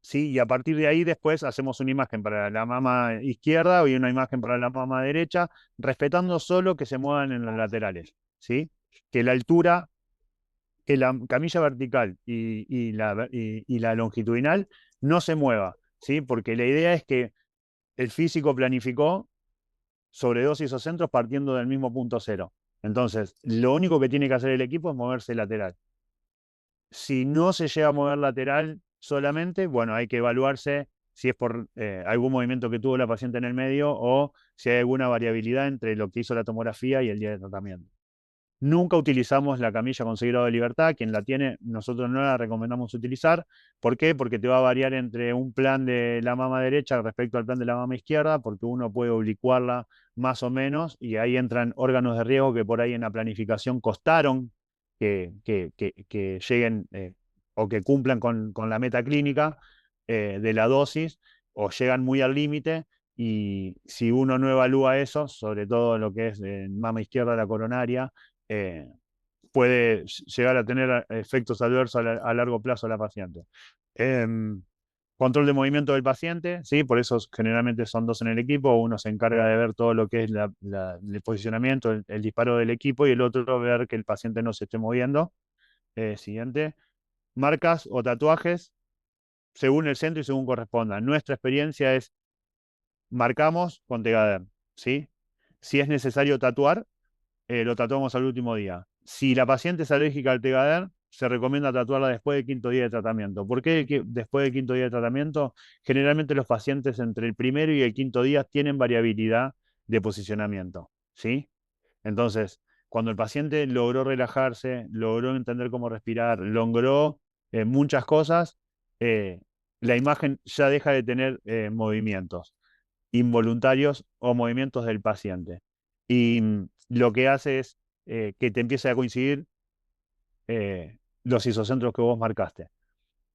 ¿Sí? Y a partir de ahí después hacemos una imagen para la mama izquierda y una imagen para la mama derecha, respetando solo que se muevan en los laterales, ¿sí? Que la altura, que la camilla vertical y la longitudinal no se mueva, ¿sí? Porque la idea es que el físico planificó sobre 2 isocentros partiendo del mismo punto cero. Entonces, lo único que tiene que hacer el equipo es moverse lateral. Si no se llega a mover lateral solamente, bueno, hay que evaluarse si es por algún movimiento que tuvo la paciente en el medio o si hay alguna variabilidad entre lo que hizo la tomografía y el día de tratamiento. Nunca utilizamos la camilla con 6 grados de libertad. Quien la tiene, nosotros no la recomendamos utilizar. ¿Por qué? Porque te va a variar entre un plan de la mama derecha respecto al plan de la mama izquierda, porque uno puede oblicuarla más o menos y ahí entran órganos de riesgo que por ahí en la planificación costaron que lleguen o que cumplan con la meta clínica de la dosis o llegan muy al límite. Y si uno no evalúa eso, sobre todo lo que es mama izquierda, la coronaria, puede llegar a tener efectos adversos a largo plazo a la paciente. Control de movimiento del paciente, ¿sí? Por eso generalmente son 2 en el equipo, uno se encarga de ver todo lo que es el posicionamiento, el disparo del equipo, y el otro ver que el paciente no se esté moviendo. Siguiente. Marcas o tatuajes, según el centro y según corresponda. Nuestra experiencia es, marcamos con Tegader, ¿sí? Si es necesario tatuar, lo tatuamos al último día. si la paciente es alérgica al Tegader, se recomienda tatuarla después del quinto día de tratamiento. ¿Por qué después del quinto día de tratamiento? Generalmente los pacientes entre el primero y el quinto día tienen variabilidad de posicionamiento, ¿sí? Entonces, cuando el paciente logró relajarse, logró entender cómo respirar, logró muchas cosas, eh, la imagen ya deja de tener movimientos involuntarios o movimientos del paciente. Y lo que hace es que te empiece a coincidir los isocentros que vos marcaste.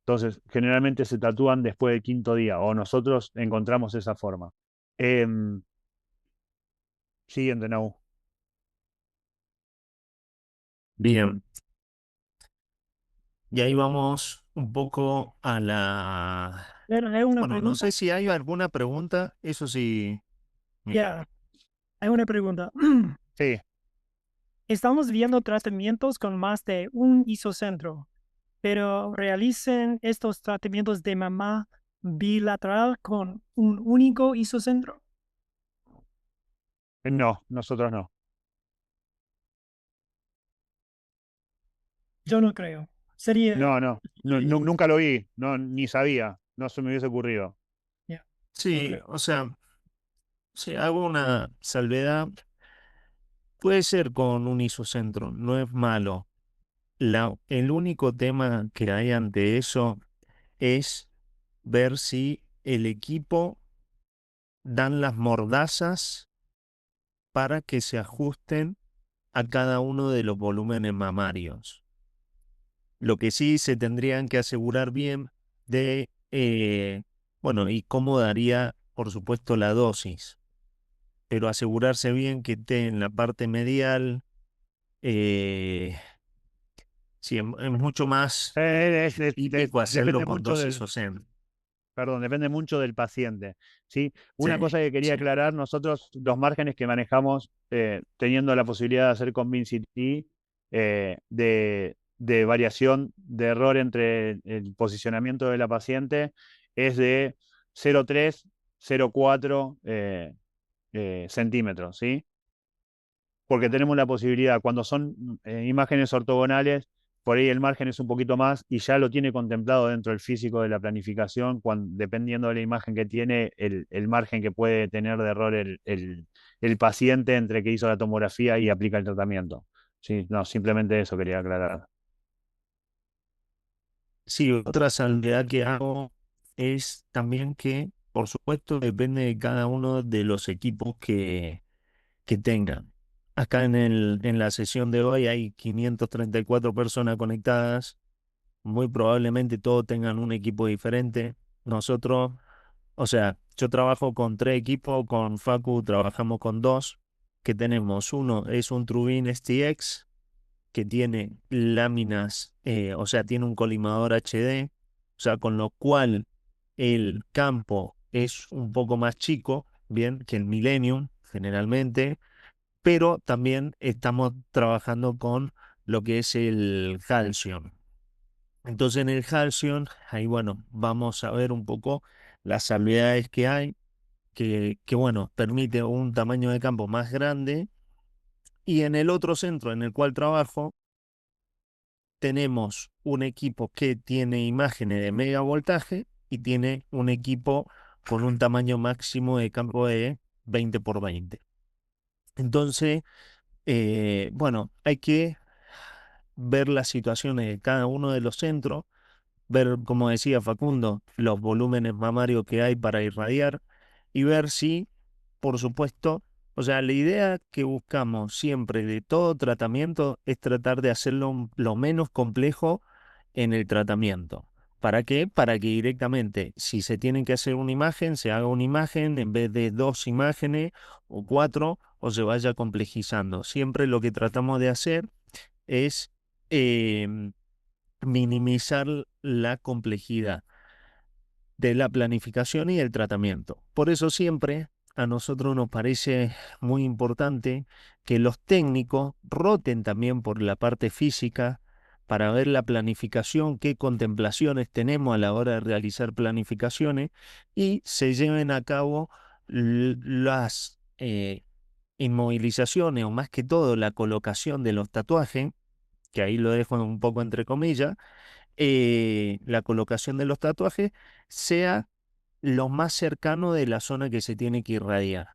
Entonces, generalmente se tatúan después del quinto día, o nosotros encontramos esa forma. Em, Siguiente, Nau. Bien, y ahí vamos un poco a la... Pero hay una Bueno, no pregunta. sé si hay alguna pregunta, eso sí, mira. Ya, hay una pregunta. Sí, Estamos viendo tratamientos con más de un isocentro, pero realicen estos tratamientos de mamá bilateral con un único isocentro. no, nosotros no. Yo no creo. Sería, Nunca lo vi, no, ni sabía, no se me hubiese ocurrido. ya, no Sí, creo. o sea, si hago una salvedad, puede ser con un isocentro, no es malo. El único tema que hay ante eso es ver si el equipo dan las mordazas para que se ajusten a cada uno de los volúmenes mamarios. Lo que sí se tendrían que asegurar bien de, bueno, y cómo daría, por supuesto, la dosis, pero asegurarse bien que esté en la parte medial. eh, sí, es mucho más típico hacerlo Depende con mucho dosis isocéntrica. perdón, depende mucho del paciente, ¿sí? Sí, Una cosa que quería sí. aclarar, nosotros los márgenes que manejamos, teniendo la posibilidad de hacer con Vincity, de variación de error entre el posicionamiento de la paciente, es de 0,3, 0,4 centímetros, ¿sí? Porque tenemos la posibilidad, cuando son imágenes ortogonales, por ahí el margen es un poquito más y ya lo tiene contemplado dentro del físico de la planificación, dependiendo de la imagen que tiene, el margen que puede tener de error el paciente entre que hizo la tomografía y aplica el tratamiento. Sí, no, simplemente eso quería aclarar. Sí, otra salvedad que hago es también que, por supuesto, depende de cada uno de los equipos que tengan. Acá en la sesión de hoy hay 534 personas conectadas. Muy probablemente todos tengan un equipo diferente. Nosotros, o sea, yo trabajo con 3 equipos, con Facu trabajamos con 2, que tenemos uno es un Truvin STX, que tiene láminas, o sea, tiene un colimador HD, o sea, con lo cual el campo es un poco más chico, bien, que el Millennium, generalmente, pero también estamos trabajando con lo que es el Halcyon. Entonces en el Halcyon, ahí bueno, vamos a ver un poco las habilidades que hay, que bueno, permite un tamaño de campo más grande. Y en el otro centro en el cual trabajo, tenemos un equipo que tiene imágenes de megavoltaje y tiene un equipo con un tamaño máximo de campo de 20 por 20. Entonces, bueno, hay que ver las situaciones de cada uno de los centros, ver, como decía Facundo, los volúmenes mamarios que hay para irradiar y ver si, por supuesto, o sea, la idea que buscamos siempre de todo tratamiento es tratar de hacerlo lo menos complejo en el tratamiento. ¿Para qué? Para que directamente, si se tiene que hacer una imagen, se haga una imagen en vez de 2 imágenes o 4, o se vaya complejizando. Siempre lo que tratamos de hacer es em, minimizar la complejidad de la planificación y el tratamiento. Por eso siempre a nosotros nos parece muy importante que los técnicos roten también por la parte física para ver la planificación, qué contemplaciones tenemos a la hora de realizar planificaciones y se lleven a cabo las inmovilizaciones o más que todo la colocación de los tatuajes, que ahí lo dejo un poco entre comillas, la colocación de los tatuajes sea lo más cercano de la zona que se tiene que irradiar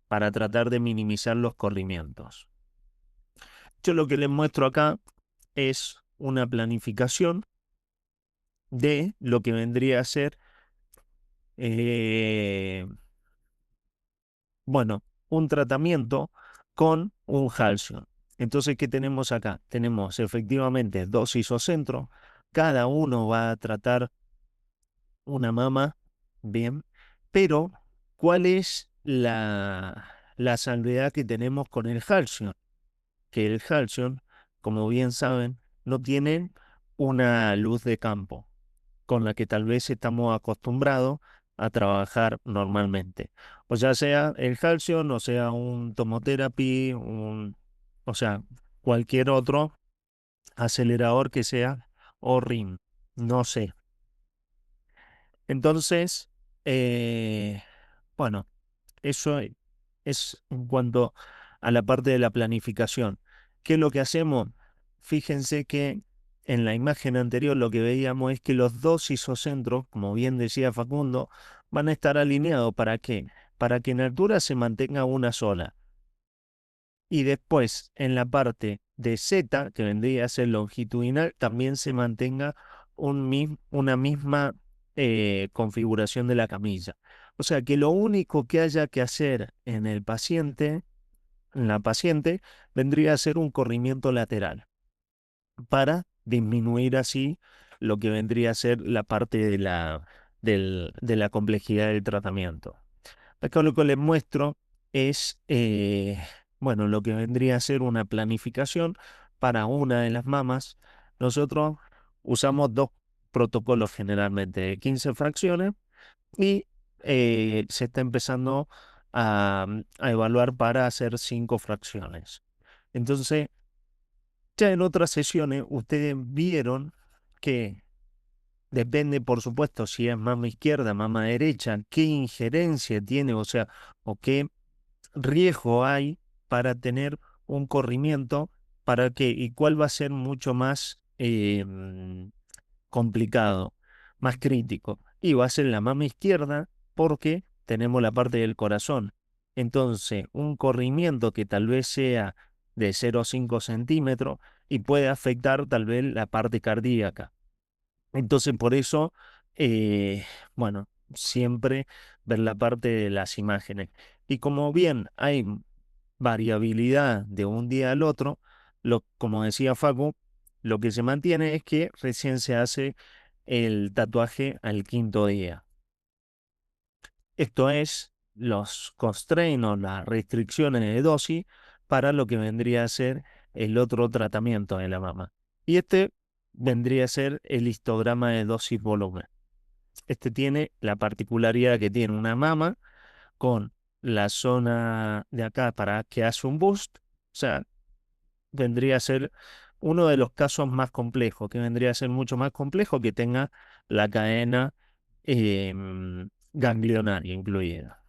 para tratar de minimizar los corrimientos. Yo lo que les muestro acá es una planificación de lo que vendría a ser, bueno, un tratamiento con un Halcyon. Entonces, ¿qué tenemos acá? Tenemos efectivamente dos isocentros, cada uno va a tratar una mama, bien, pero ¿cuál es la salvedad que tenemos con el Halcyon? Que el Halcyon, como bien saben, no tiene una luz de campo con la que tal vez estamos acostumbrados a trabajar normalmente. O ya sea el Halcyon, o sea un tomotherapy, o sea, cualquier otro acelerador que sea, o RIM, no sé. Entonces, bueno, eso es en cuanto a la parte de la planificación. ¿Qué es lo que hacemos? Fíjense que en la imagen anterior lo que veíamos es que los dos isocentros, como bien decía Facundo, van a estar alineados. ¿Para qué? Para que en altura se mantenga una sola. Y después, en la parte de Z, que vendría a ser longitudinal, también se mantenga una misma configuración de la camilla. O sea que lo único que haya que hacer en la paciente, vendría a ser un corrimiento lateral para disminuir así lo que vendría a ser la parte de la complejidad del tratamiento. Acá lo que les muestro es, bueno, lo que vendría a ser una planificación para una de las mamas. Nosotros usamos dos protocolos generalmente de 15 fracciones y se está empezando a evaluar para hacer 5 fracciones. Entonces, ya en otras sesiones ustedes vieron que depende, por supuesto, si es mama izquierda, mama derecha, qué injerencia tiene, o sea, o qué riesgo hay para tener un corrimiento, para que, y cuál va a ser mucho más complicado, más crítico. Y va a ser la mama izquierda porque tenemos la parte del corazón. Entonces, un corrimiento que tal vez sea de 0,5 centímetros y puede afectar tal vez la parte cardíaca. Entonces, por eso, bueno, siempre ver la parte de las imágenes. Y como bien hay variabilidad de un día al otro, como decía Facu, lo que se mantiene es que recién se hace el tatuaje al quinto día. Esto es los constraints o las restricciones de dosis para lo que vendría a ser el otro tratamiento de la mama. Y este vendría a ser el histograma de dosis-volumen. Este tiene la particularidad que tiene una mama con la zona de acá para que hace un boost, o sea, vendría a ser uno de los casos más complejos, que vendría a ser mucho más complejo que tenga la cadena ganglionaria incluida.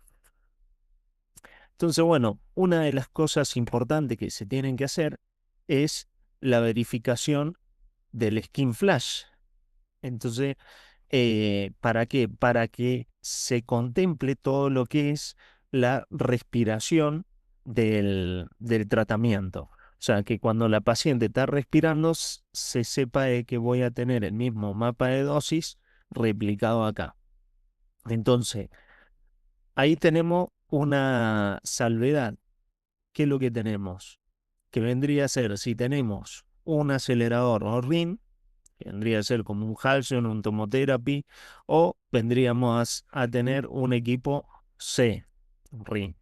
Entonces, bueno, una de las cosas importantes que se tienen que hacer es la verificación del skin flash. Entonces, ¿para qué? Para que se contemple todo lo que es la respiración del tratamiento. O sea, que cuando la paciente está respirando, se sepa de que voy a tener el mismo mapa de dosis replicado acá. Entonces, ahí tenemos una salvedad. ¿Qué es lo que tenemos? Que vendría a ser, si tenemos un acelerador o RIN, que vendría a ser como un Halcyon, un tomotherapy, o vendríamos a tener un equipo C, RIN.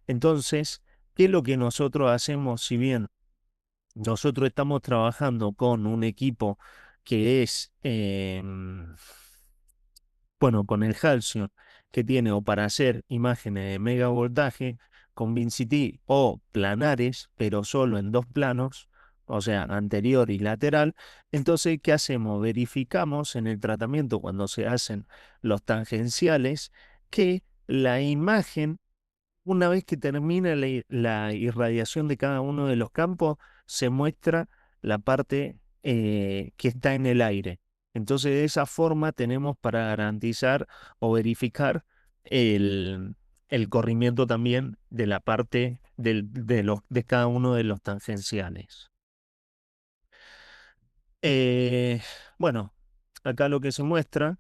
Entonces, ¿qué es lo que nosotros hacemos? Si bien nosotros estamos trabajando con un equipo que es, bueno, con el Halcyon, que tiene o para hacer imágenes de mega voltaje con VinCity o planares, pero solo en dos planos, o sea, anterior y lateral. Entonces, ¿qué hacemos? Verificamos en el tratamiento cuando se hacen los tangenciales que la imagen una vez que termina la irradiación de cada uno de los campos, se muestra la parte que está en el aire. Entonces, de esa forma tenemos para garantizar o verificar el, el corrimiento también de la parte de cada uno de los tangenciales. Eh, bueno, acá lo que se muestra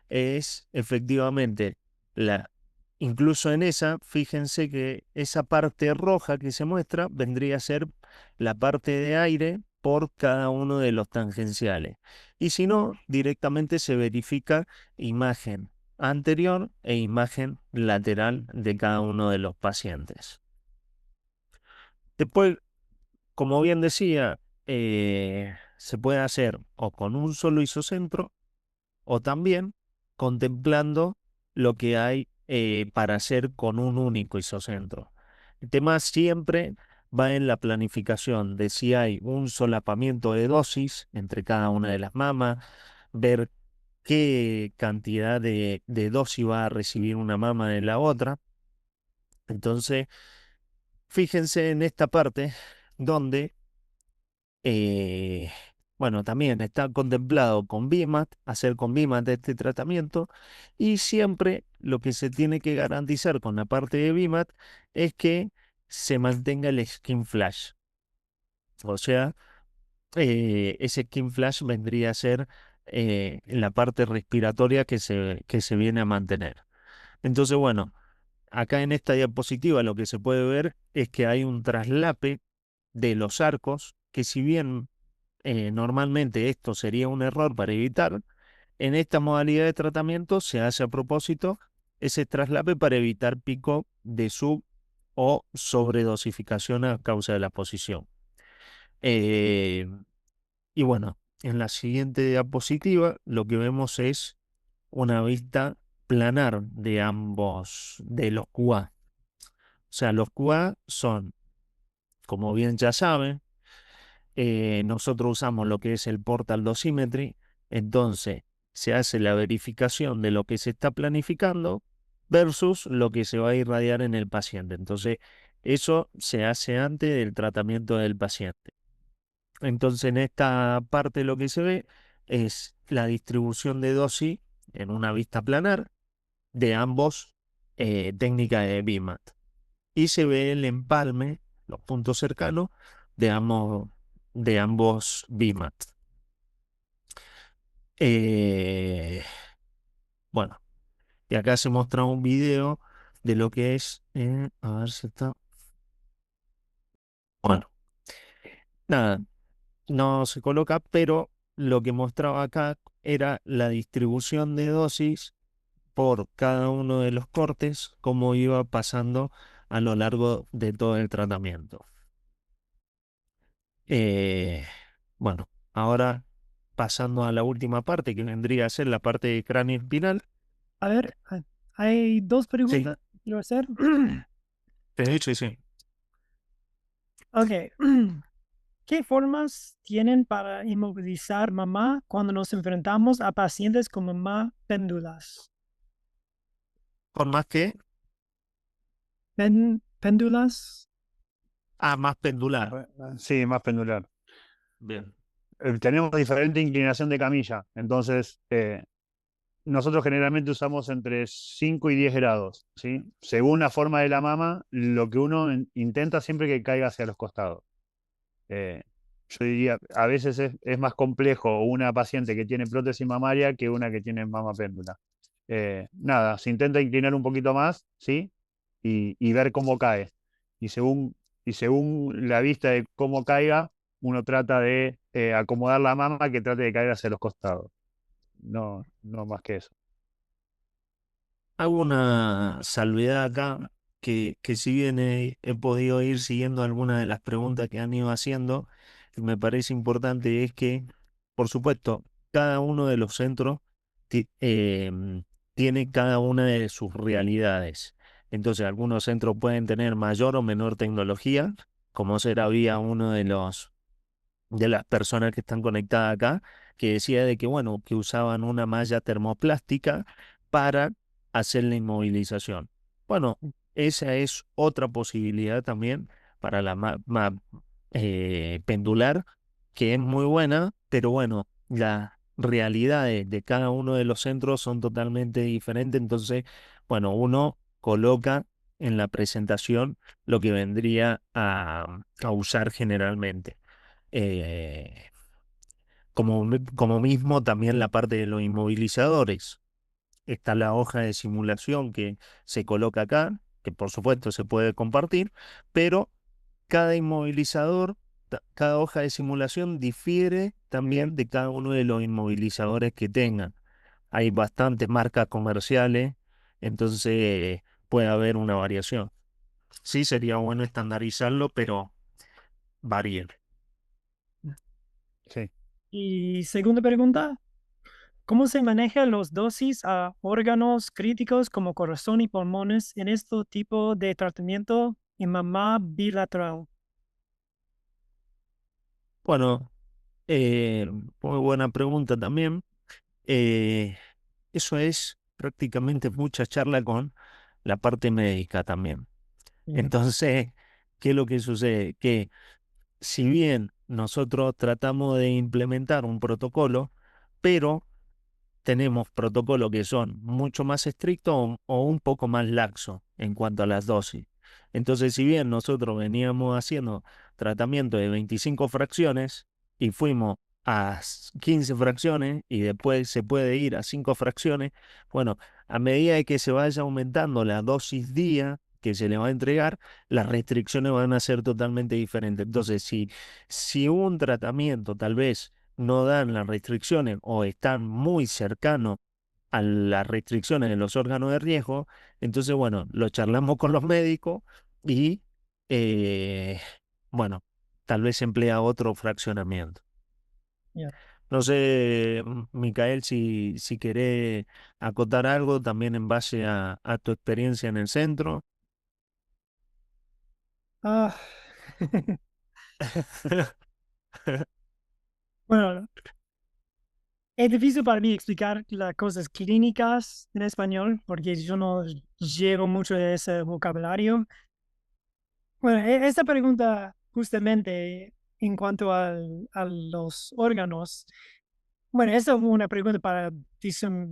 es efectivamente la, incluso en esa, fíjense que esa parte roja que se muestra vendría a ser la parte de aire por cada uno de los tangenciales. Y si no, directamente se verifica imagen anterior e imagen lateral de cada uno de los pacientes. Después, como bien decía, se puede hacer o con un solo isocentro o también contemplando lo que hay para hacer con un único isocentro. El tema siempre va en la planificación de si hay un solapamiento de dosis entre cada una de las mamas, ver qué cantidad de dosis va a recibir una mama de la otra. Entonces, fíjense en esta parte donde eh, bueno, también está contemplado con BIMAT, hacer con BIMAT este tratamiento, y siempre lo que se tiene que garantizar con la parte de BIMAT es que se mantenga el skin flash. O sea, ese skin flash vendría a ser la parte respiratoria que se viene a mantener. Entonces, bueno, acá en esta diapositiva lo que se puede ver es que hay un traslape de los arcos, que si bien normalmente esto sería un error para evitar, en esta modalidad de tratamiento se hace a propósito ese traslape para evitar pico de sub o sobredosificación a causa de la posición. Eh, y bueno, en la siguiente diapositiva lo que vemos es una vista planar de ambos, de los QA. O sea, los QA son, como bien ya saben, nosotros usamos lo que es el Portal Dosimetry, entonces se hace la verificación de lo que se está planificando versus lo que se va a irradiar en el paciente. Entonces, eso se hace antes del tratamiento del paciente. Entonces, en esta parte lo que se ve es la distribución de dosis en una vista planar de ambos técnicas de BIMAT. Y se ve el empalme, los puntos cercanos de ambos BIMAT. Bueno, y acá se muestra un video de lo que es, a ver si está. Bueno, nada, no se coloca, pero lo que mostraba acá era la distribución de dosis por cada uno de los cortes, cómo iba pasando a lo largo de todo el tratamiento. Bueno, ahora pasando a la última parte, que vendría a ser la parte de cráneo espinal. A ver, hay dos Sí, preguntas que quiero hacer. sí. Ok. ¿Qué formas tienen para inmovilizar mamá cuando nos enfrentamos a pacientes con mamá péndulas? Por más que, Péndulas. más pendular. Sí, más pendular. Bien. Tenemos diferente inclinación de camilla, entonces nosotros generalmente usamos entre 5 y 10 grados, ¿sí? Según la forma de la mama, lo que uno intenta siempre que caiga hacia los costados. Eh, yo diría, a veces es más complejo una paciente que tiene prótesis mamaria que una que tiene mama péndula. Nada, se intenta inclinar un poquito más, ¿sí? Y ver cómo cae. Y según, y según la vista de cómo caiga, uno trata de acomodar la mama que trate de caer hacia los costados. No, no más que eso. Hago una salvedad acá, que si bien he podido ir siguiendo algunas de las preguntas que han ido haciendo, me parece importante es que, por supuesto, cada uno de los centros tiene cada una de sus realidades. Entonces, algunos centros pueden tener mayor o menor tecnología, como será vía uno de las personas que están conectadas acá, que decía de que, bueno, que usaban una malla termoplástica para hacer la inmovilización. Bueno, esa es otra posibilidad también para la pendular, que es muy buena, pero bueno, las realidades de cada uno de los centros son totalmente diferentes, entonces, bueno, uno coloca en la presentación lo que vendría a usar generalmente. Eh, como mismo también la parte de los inmovilizadores. Está la hoja de simulación que se coloca acá, que por supuesto se puede compartir, pero cada inmovilizador, cada hoja de simulación difiere también de cada uno de los inmovilizadores que tengan. Hay bastantes marcas comerciales, entonces puede haber una variación. Sí, sería bueno estandarizarlo, pero varía. Sí. Y segunda pregunta, ¿cómo se manejan los dosis a órganos críticos como corazón y pulmones en este tipo de tratamiento en mamá bilateral? Bueno, muy buena pregunta también. Eh, Eso es prácticamente mucha charla con la parte médica también. Bien. Entonces, ¿qué es lo que sucede? Que si bien nosotros tratamos de implementar un protocolo, pero tenemos protocolos que son mucho más estrictos o un poco más laxos en cuanto a las dosis. Entonces, si bien nosotros veníamos haciendo tratamiento de 25 fracciones y fuimos a 15 fracciones y después se puede ir a 5 fracciones, bueno, a medida de que se vaya aumentando la dosis día que se le va a entregar, las restricciones van a ser totalmente diferentes. Entonces, si un tratamiento tal vez no dan las restricciones o están muy cercanos a las restricciones de los órganos de riesgo, entonces, bueno, lo charlamos con los médicos y, eh, bueno, tal vez se emplea otro fraccionamiento. Ya. No sé, Micael, si querés acotar algo también en base a tu experiencia en el centro. Ah, bueno, es difícil para mí explicar las cosas clínicas en español porque yo no llevo mucho de ese vocabulario. Bueno, esta pregunta justamente en cuanto a los órganos, bueno, esa es una pregunta para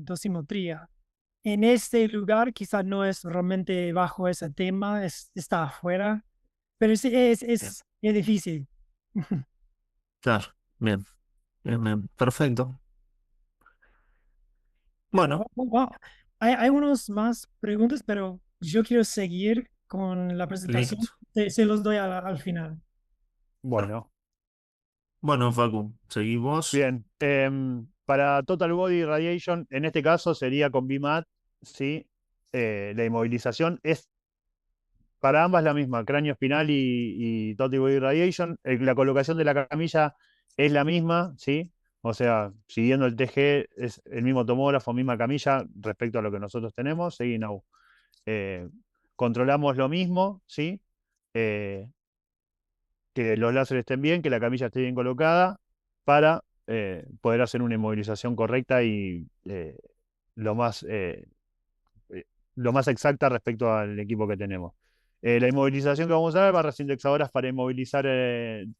dosimetría. En este lugar quizás no es realmente bajo ese tema, está afuera, pero sí Bien, es difícil. claro, bien, bien, bien, perfecto. Wow, Bueno, wow. Hay unos más preguntas, pero yo quiero seguir con la presentación. listo. Se los doy al final. Bueno, Bueno, Facu, seguimos. bien. Para Total Body Radiation, en este caso sería con BIMAT, ¿sí? La inmovilización es para ambas la misma, cráneo espinal y Total Body Radiation. La colocación de la camilla es la misma, ¿sí? O sea, siguiendo el TG, es el mismo tomógrafo, misma camilla respecto a lo que nosotros tenemos. Sí, no. Eh, Controlamos lo mismo, ¿sí? Eh, que los láseres estén bien, que la camilla esté bien colocada para poder hacer una inmovilización correcta y lo más, eh, lo más exacta respecto al equipo que tenemos. La inmovilización que vamos a dar, barras indexadoras para inmovilizar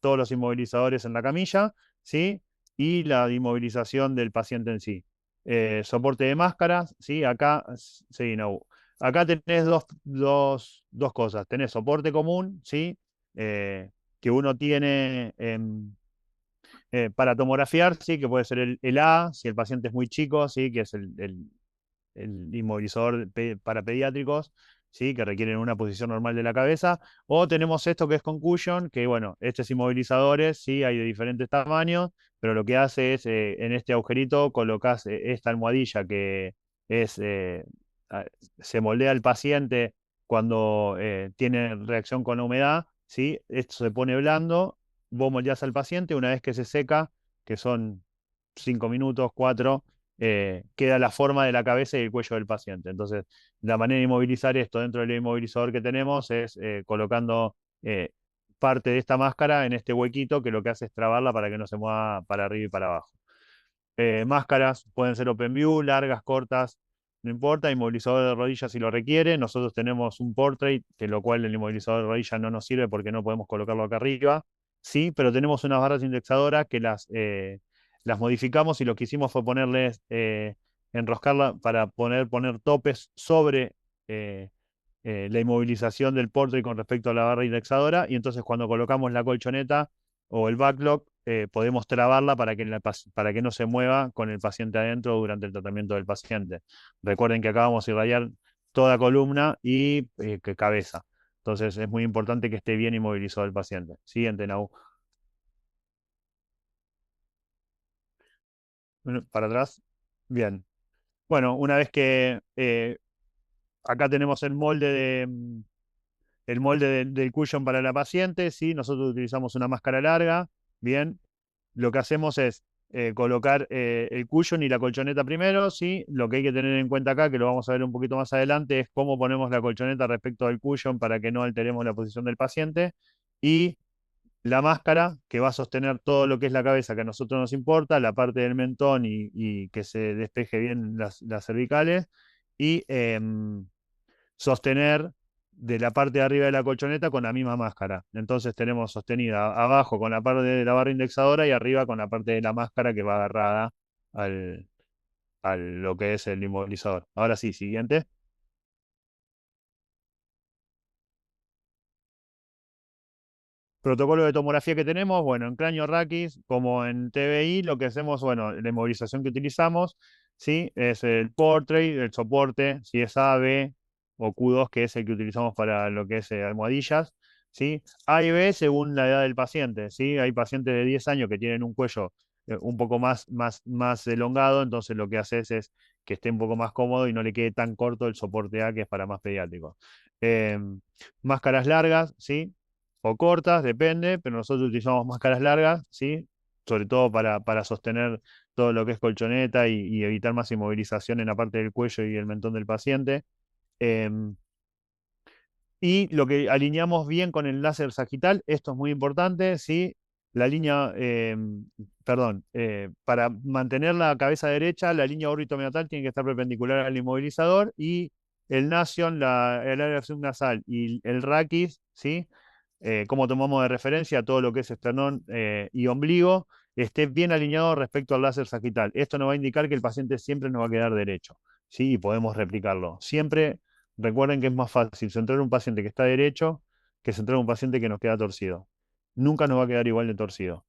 todos los inmovilizadores en la camilla, ¿sí? Y la inmovilización del paciente en sí. Soporte de máscaras, ¿sí? Acá, sí, no. Acá tenés dos cosas. Tenés soporte común, ¿sí? Que uno tiene para tomografiar, ¿sí? Que puede ser el A, si el paciente es muy chico, ¿sí? Que es el inmovilizador para pediátricos, ¿sí? Que requieren una posición normal de la cabeza. O tenemos esto que es concussion, que bueno, estos inmovilizadores, ¿sí? Hay de diferentes tamaños, pero lo que hace es, en este agujerito colocas esta almohadilla que es, a- se moldea al paciente cuando tiene reacción con la humedad, ¿sí? Esto se pone blando, vos moldeás al paciente, una vez que se seca, que son 5 minutos, 4, queda la forma de la cabeza y el cuello del paciente. Entonces, la manera de inmovilizar esto dentro del inmovilizador que tenemos es colocando parte de esta máscara en este huequito que lo que hace es trabarla para que no se mueva para arriba y para abajo. Máscaras pueden ser open view, largas, cortas. no importa, inmovilizador de rodilla si lo requiere. Nosotros tenemos un portrait, que lo cual el inmovilizador de rodilla no nos sirve porque no podemos colocarlo acá arriba. Sí, pero tenemos unas barras indexadoras que las modificamos y lo que hicimos fue ponerles, enroscarla para poner topes sobre eh, la inmovilización del portrait con respecto a la barra indexadora. Y entonces cuando colocamos la colchoneta o el backlock, podemos trabarla para que no se mueva con el paciente adentro durante el tratamiento del paciente. Recuerden que acá vamos a irradiar toda columna y cabeza. Entonces es muy importante que esté bien inmovilizado el paciente. Siguiente, Nau. Para atrás. Bien. Bueno, una vez que acá tenemos el molde del cushion para la paciente, ¿sí? Nosotros utilizamos una máscara larga, bien. Lo que hacemos es colocar el cushion y la colchoneta primero, ¿sí? Lo que hay que tener en cuenta acá, que lo vamos a ver un poquito más adelante, es cómo ponemos la colchoneta respecto al cushion para que no alteremos la posición del paciente. Y la máscara, que va a sostener todo lo que es la cabeza, que a nosotros nos importa, la parte del mentón y que se despeje bien las cervicales. Y sostener de la parte de arriba de la colchoneta con la misma máscara. Entonces tenemos sostenida abajo con la parte de la barra indexadora y arriba con la parte de la máscara que va agarrada a lo que es el inmovilizador. Ahora sí, siguiente. Protocolo de tomografía que tenemos, bueno, en cráneo raquis como en TBI, lo que hacemos, bueno, la inmovilización que utilizamos, ¿sí? Es el portrait, el soporte, si es AB o Q2, que es el que utilizamos para lo que es almohadillas, ¿sí? A y B según la edad del paciente, ¿sí? Hay pacientes de 10 años que tienen un cuello un poco más elongado, entonces lo que haces es que esté un poco más cómodo y no le quede tan corto el soporte A, que es para más pediátricos. Máscaras largas, ¿sí? O cortas, depende, pero nosotros utilizamos máscaras largas, ¿sí? Sobre todo para sostener todo lo que es colchoneta y evitar más inmovilización en la parte del cuello y el mentón del paciente. Em, y lo que alineamos bien con el láser sagital, esto es muy importante, ¿sí? La línea, perdón, para mantener la cabeza derecha, la línea órbito-meatal tiene que estar perpendicular al inmovilizador y el nasion, el área subnasal y el raquis, ¿sí? Como tomamos de referencia todo lo que es esternón y ombligo, esté bien alineado respecto al láser sagital. Esto nos va a indicar que el paciente siempre nos va a quedar derecho, ¿sí? Y podemos replicarlo. Siempre recuerden que es más fácil centrar un paciente que está derecho que centrar un paciente que nos queda torcido. Nunca nos va a quedar igual de torcido.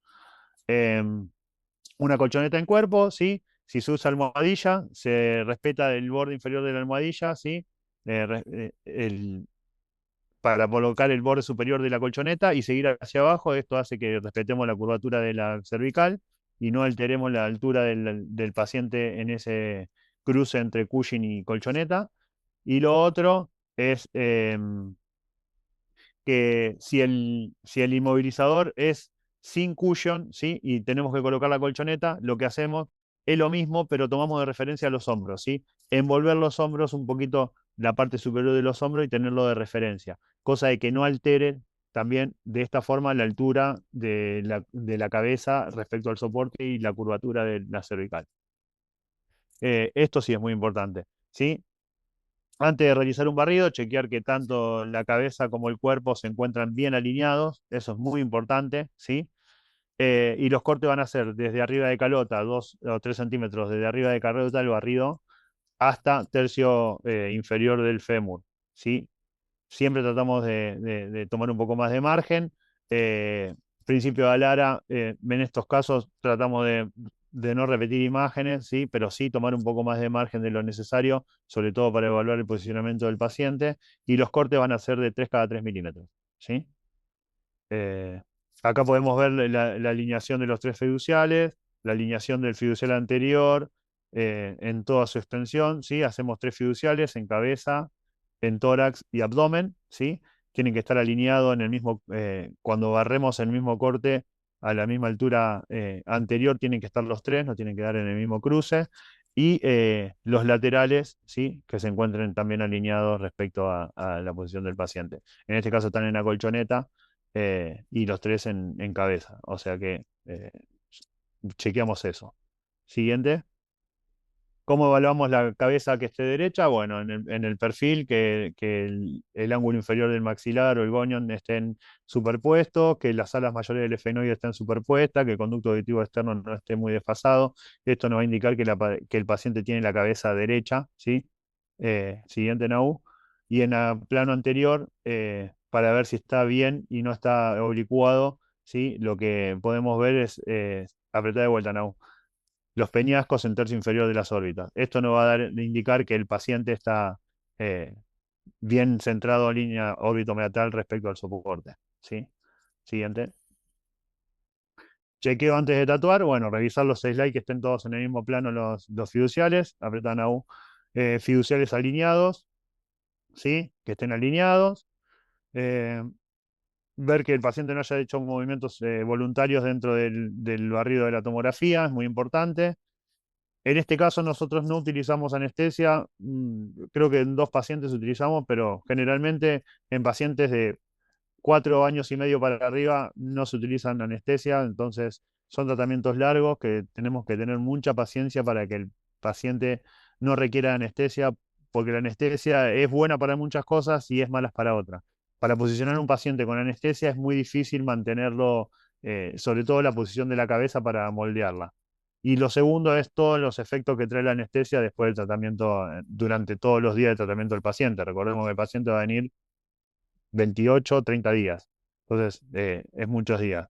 Una colchoneta en cuerpo, ¿sí? Si se usa almohadilla, se respeta el borde inferior de la almohadilla, ¿sí? Para colocar el borde superior de la colchoneta y seguir hacia abajo. Esto hace que respetemos la curvatura de la cervical y no alteremos la altura del paciente en ese cruce entre cushion y colchoneta. Y lo otro es que si el inmovilizador es sin cushion, ¿sí? Y tenemos que colocar la colchoneta, lo que hacemos es lo mismo, pero tomamos de referencia los hombros, ¿sí? Envolver los hombros un poquito, la parte superior de los hombros y tenerlo de referencia, cosa de que no altere también de esta forma la altura de la cabeza respecto al soporte y la curvatura de la cervical. Esto sí es muy importante, ¿sí? Antes de realizar un barrido, chequear que tanto la cabeza como el cuerpo se encuentran bien alineados, eso es muy importante, ¿sí? Y los cortes van a ser desde arriba de calota, 2 o 3 centímetros, desde arriba de calota el barrido, hasta tercio inferior del fémur, ¿sí? Siempre tratamos de tomar un poco más de margen. Eh, Principio de Alara, en estos casos tratamos de no repetir imágenes, ¿sí? Pero sí tomar un poco más de margen de lo necesario, sobre todo para evaluar el posicionamiento del paciente. Y los cortes van a ser de 3 cada 3 milímetros, ¿sí? Eh, Acá podemos ver la alineación de los tres fiduciales, la alineación del fiducial anterior en toda su extensión, ¿sí? Hacemos tres fiduciales en cabeza, en tórax y abdomen, ¿sí? Tienen que estar alineados en el mismo, cuando barremos el mismo corte a la misma altura anterior, tienen que estar los tres, no tienen que dar en el mismo cruce. Y los laterales, ¿sí? Que se encuentren también alineados respecto a la posición del paciente. En este caso están en la colchoneta y los tres en cabeza. O sea que chequeamos eso. Siguiente. ¿Cómo evaluamos la cabeza que esté derecha? Bueno, en el perfil, que el ángulo inferior del maxilar o el gonion estén superpuestos, que las alas mayores del efenoide estén superpuestas, que el conducto auditivo externo no esté muy desfasado. Esto nos va a indicar que el paciente tiene la cabeza derecha, ¿sí? Siguiente, Nau. Y en el plano anterior, para ver si está bien y no está oblicuado, ¿sí? Lo que podemos ver es, apretar de vuelta, Nau, los peñascos en tercio inferior de las órbitas. Esto nos va a indicar que el paciente está eh, bien centrado en línea órbito-meatal respecto al soporte. ¿Sí? Siguiente. Chequeo antes de tatuar. Bueno, revisar los slides que estén todos en el mismo plano los fiduciales. Apretan a U. Fiduciales alineados. ¿Sí? Que estén alineados. Ver que el paciente no haya hecho movimientos voluntarios dentro del barrido de la tomografía. Es muy importante. En este caso nosotros no utilizamos anestesia, creo que en 2 pacientes utilizamos, pero generalmente en pacientes de 4 años y medio para arriba no se utilizan anestesia, entonces son tratamientos largos que tenemos que tener mucha paciencia para que el paciente no requiera anestesia, porque la anestesia es buena para muchas cosas y es mala para otras. Para posicionar un paciente con anestesia es muy difícil mantenerlo, sobre todo la posición de la cabeza para moldearla. Y lo segundo es todos los efectos que trae la anestesia después del tratamiento, durante todos los días de tratamiento del paciente. Recordemos que el paciente va a venir 28, 30 días. Entonces, es muchos días.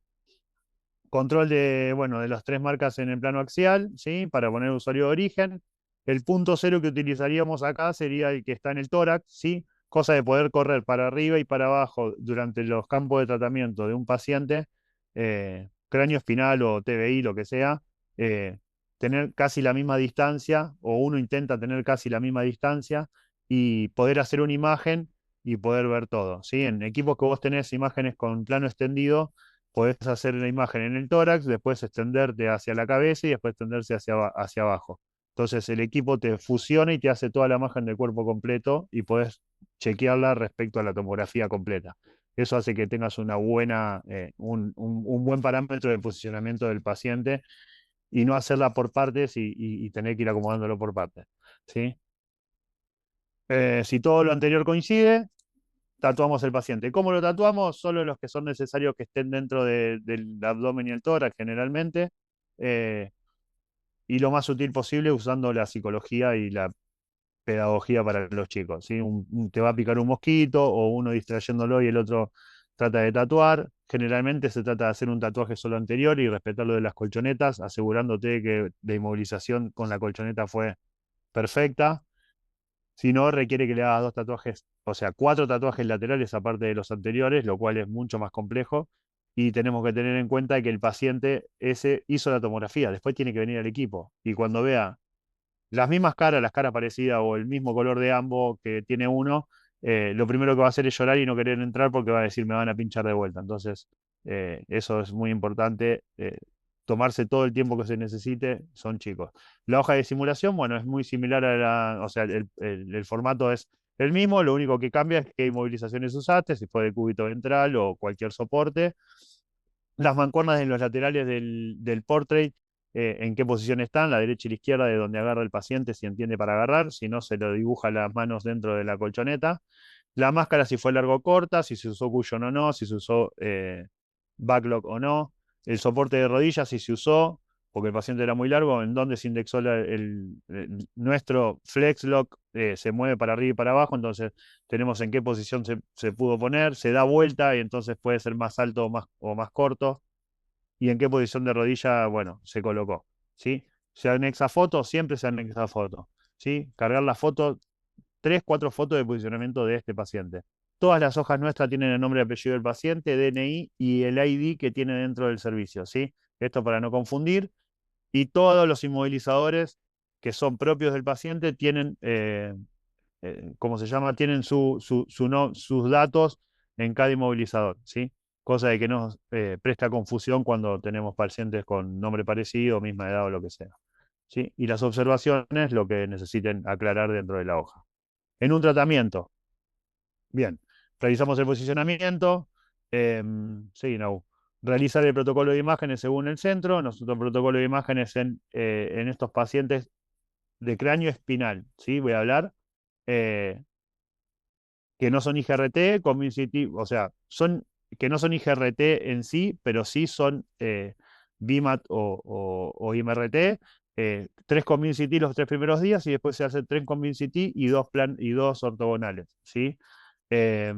Control bueno, de las 3 marcas en el plano axial, ¿sí? Para poner usuario de origen. El punto cero que utilizaríamos acá sería el que está en el tórax, ¿sí? Cosa de poder correr para arriba y para abajo durante los campos de tratamiento de un paciente, cráneo espinal o TBI, lo que sea, eh, tener casi la misma distancia, o uno intenta tener casi la misma distancia, y poder hacer una imagen y poder ver todo, ¿sí? En equipos que vos tenés imágenes con plano extendido, podés hacer la imagen en el tórax, después extenderte hacia la cabeza y después extenderse hacia abajo. Entonces el equipo te fusiona y te hace toda la imagen del cuerpo completo y podés chequearla respecto a la tomografía completa. Eso hace que tengas un buen parámetro de posicionamiento del paciente y no hacerla por partes y tener que ir acomodándolo por partes, ¿sí? Si todo lo anterior coincide, tatuamos el paciente. ¿Cómo lo tatuamos? Solo los que son necesarios que estén dentro del abdomen y el tórax, generalmente. eh, y lo más sutil posible usando la psicología y la pedagogía para los chicos, ¿sí? Te va a picar un mosquito o uno distrayéndolo y el otro trata de tatuar. Generalmente se trata de hacer un tatuaje solo anterior y respetar lo de las colchonetas, asegurándote que la inmovilización con la colchoneta fue perfecta. Si no, requiere que le hagas 2 tatuajes, o sea, 4 tatuajes laterales aparte de los anteriores, lo cual es mucho más complejo. Y tenemos que tener en cuenta que el paciente ese hizo la tomografía, después tiene que venir al equipo. Y cuando vea las mismas caras, las caras parecidas o el mismo color de ambos que tiene uno, lo primero que va a hacer es llorar y no querer entrar porque va a decir me van a pinchar de vuelta. Entonces, eso es muy importante. Tomarse todo el tiempo que se necesite, son chicos. La hoja de simulación, bueno, es muy similar o sea, el formato es el mismo, lo único que cambia es qué inmovilizaciones usaste, si fue de cúbito ventral o cualquier soporte. Las mancuernas en los laterales del portrait, en qué posición están, la derecha y la izquierda de donde agarra el paciente, si entiende para agarrar, si no, se lo dibuja las manos dentro de la colchoneta. La máscara, si fue largo o corta, si se usó cushion o no, si se usó backlock o no. El soporte de rodillas, si se usó, porque el paciente era muy largo, en donde se indexó nuestro FlexLock, se mueve para arriba y para abajo, entonces tenemos en qué posición se pudo poner, se da vuelta y entonces puede ser más alto o más corto, y en qué posición de rodilla, bueno, se colocó, ¿sí? Se anexa foto, siempre se anexa foto, ¿sí? Cargar la foto, 3, 4 fotos de posicionamiento de este paciente. Todas las hojas nuestras tienen el nombre y apellido del paciente, DNI y el ID que tiene dentro del servicio, ¿sí? Esto para no confundir. Y todos los inmovilizadores que son propios del paciente tienen, ¿cómo se llama? Tienen sus datos en cada inmovilizador, ¿sí? Cosa de que no presta confusión cuando tenemos pacientes con nombre parecido, misma edad o lo que sea, ¿sí? Y las observaciones, lo que necesiten aclarar dentro de la hoja. En un tratamiento, bien, realizamos el posicionamiento, sí, no. Realizar el protocolo de imágenes según el centro. Nosotros, el protocolo de imágenes en estos pacientes de cráneo espinal, ¿sí? Voy a hablar, eh, que no son IGRT, Community, o sea, que no son IGRT en sí, pero sí son BIMAT o IMRT, 3 Community los 3 primeros días y después se hace 3 Community y dos ortogonales, ¿sí? Eh,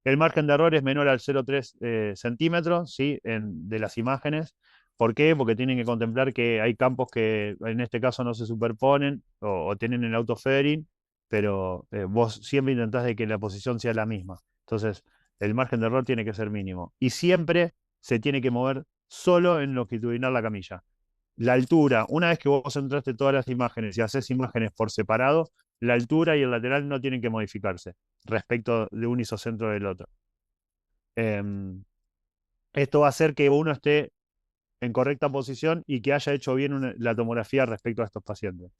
el margen de error es menor al 0,3 centímetros, ¿sí? De las imágenes. ¿Por qué? Porque tienen que contemplar que hay campos que en este caso no se superponen o tienen el autofedering, pero vos siempre intentás de que la posición sea la misma. Entonces, el margen de error tiene que ser mínimo. Y siempre se tiene que mover solo en longitudinal la camilla. La altura, una vez que vos entraste todas las imágenes y haces imágenes por separado, la altura y el lateral no tienen que modificarse respecto de un isocentro del otro. Em, Esto va a hacer que uno esté en correcta posición y que haya hecho bien la tomografía respecto a estos pacientes.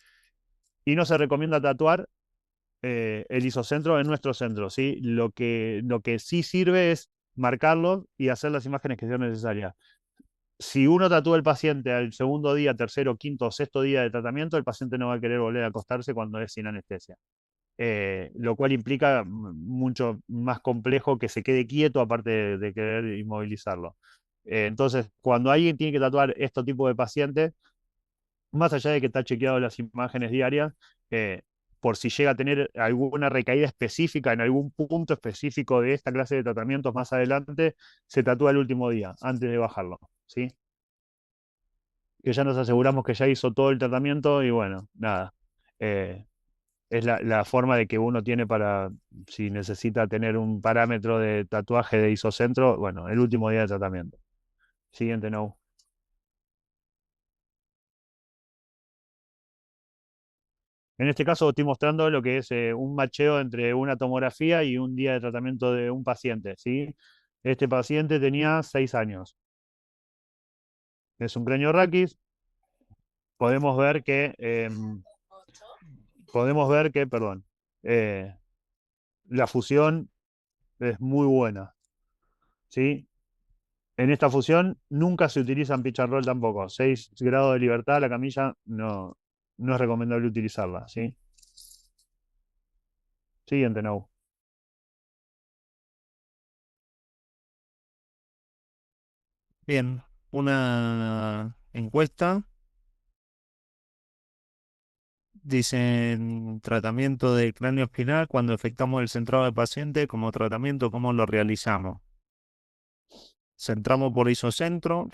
Y no se recomienda tatuar el isocentro en nuestro centro, ¿sí? Lo que sí sirve es marcarlo y hacer las imágenes que sean necesarias. Si uno tatúa al paciente al segundo día, tercero, quinto o sexto día de tratamiento, el paciente no va a querer volver a acostarse cuando es sin anestesia. Lo cual implica mucho más complejo que se quede quieto aparte de querer inmovilizarlo. Entonces, cuando alguien tiene que tatuar este tipo de pacientes, más allá de que está chequeado las imágenes diarias, por si llega a tener alguna recaída específica en algún punto específico de esta clase de tratamientos más adelante, se tatúa el último día, antes de bajarlo, ¿sí? Que ya nos aseguramos que ya hizo todo el tratamiento y bueno, nada. Es la forma de que uno tiene para, si necesita tener un parámetro de tatuaje de isocentro, bueno, el último día de tratamiento. Siguiente, no. En este caso estoy mostrando lo que es un macheo entre una tomografía y un día de tratamiento de un paciente, ¿sí? Este paciente tenía 6 años. Es un cráneo raquis. Podemos ver que, perdón, eh, la fusión es muy buena, ¿sí? En esta fusión nunca se utilizan pitch and roll tampoco. 6 grados de libertad, la camilla no es recomendable utilizarla, ¿sí? Siguiente, no. Bien, una encuesta. Dicen tratamiento del cráneo espinal cuando efectuamos el centrado del paciente como tratamiento, ¿cómo lo realizamos? Centramos por isocentro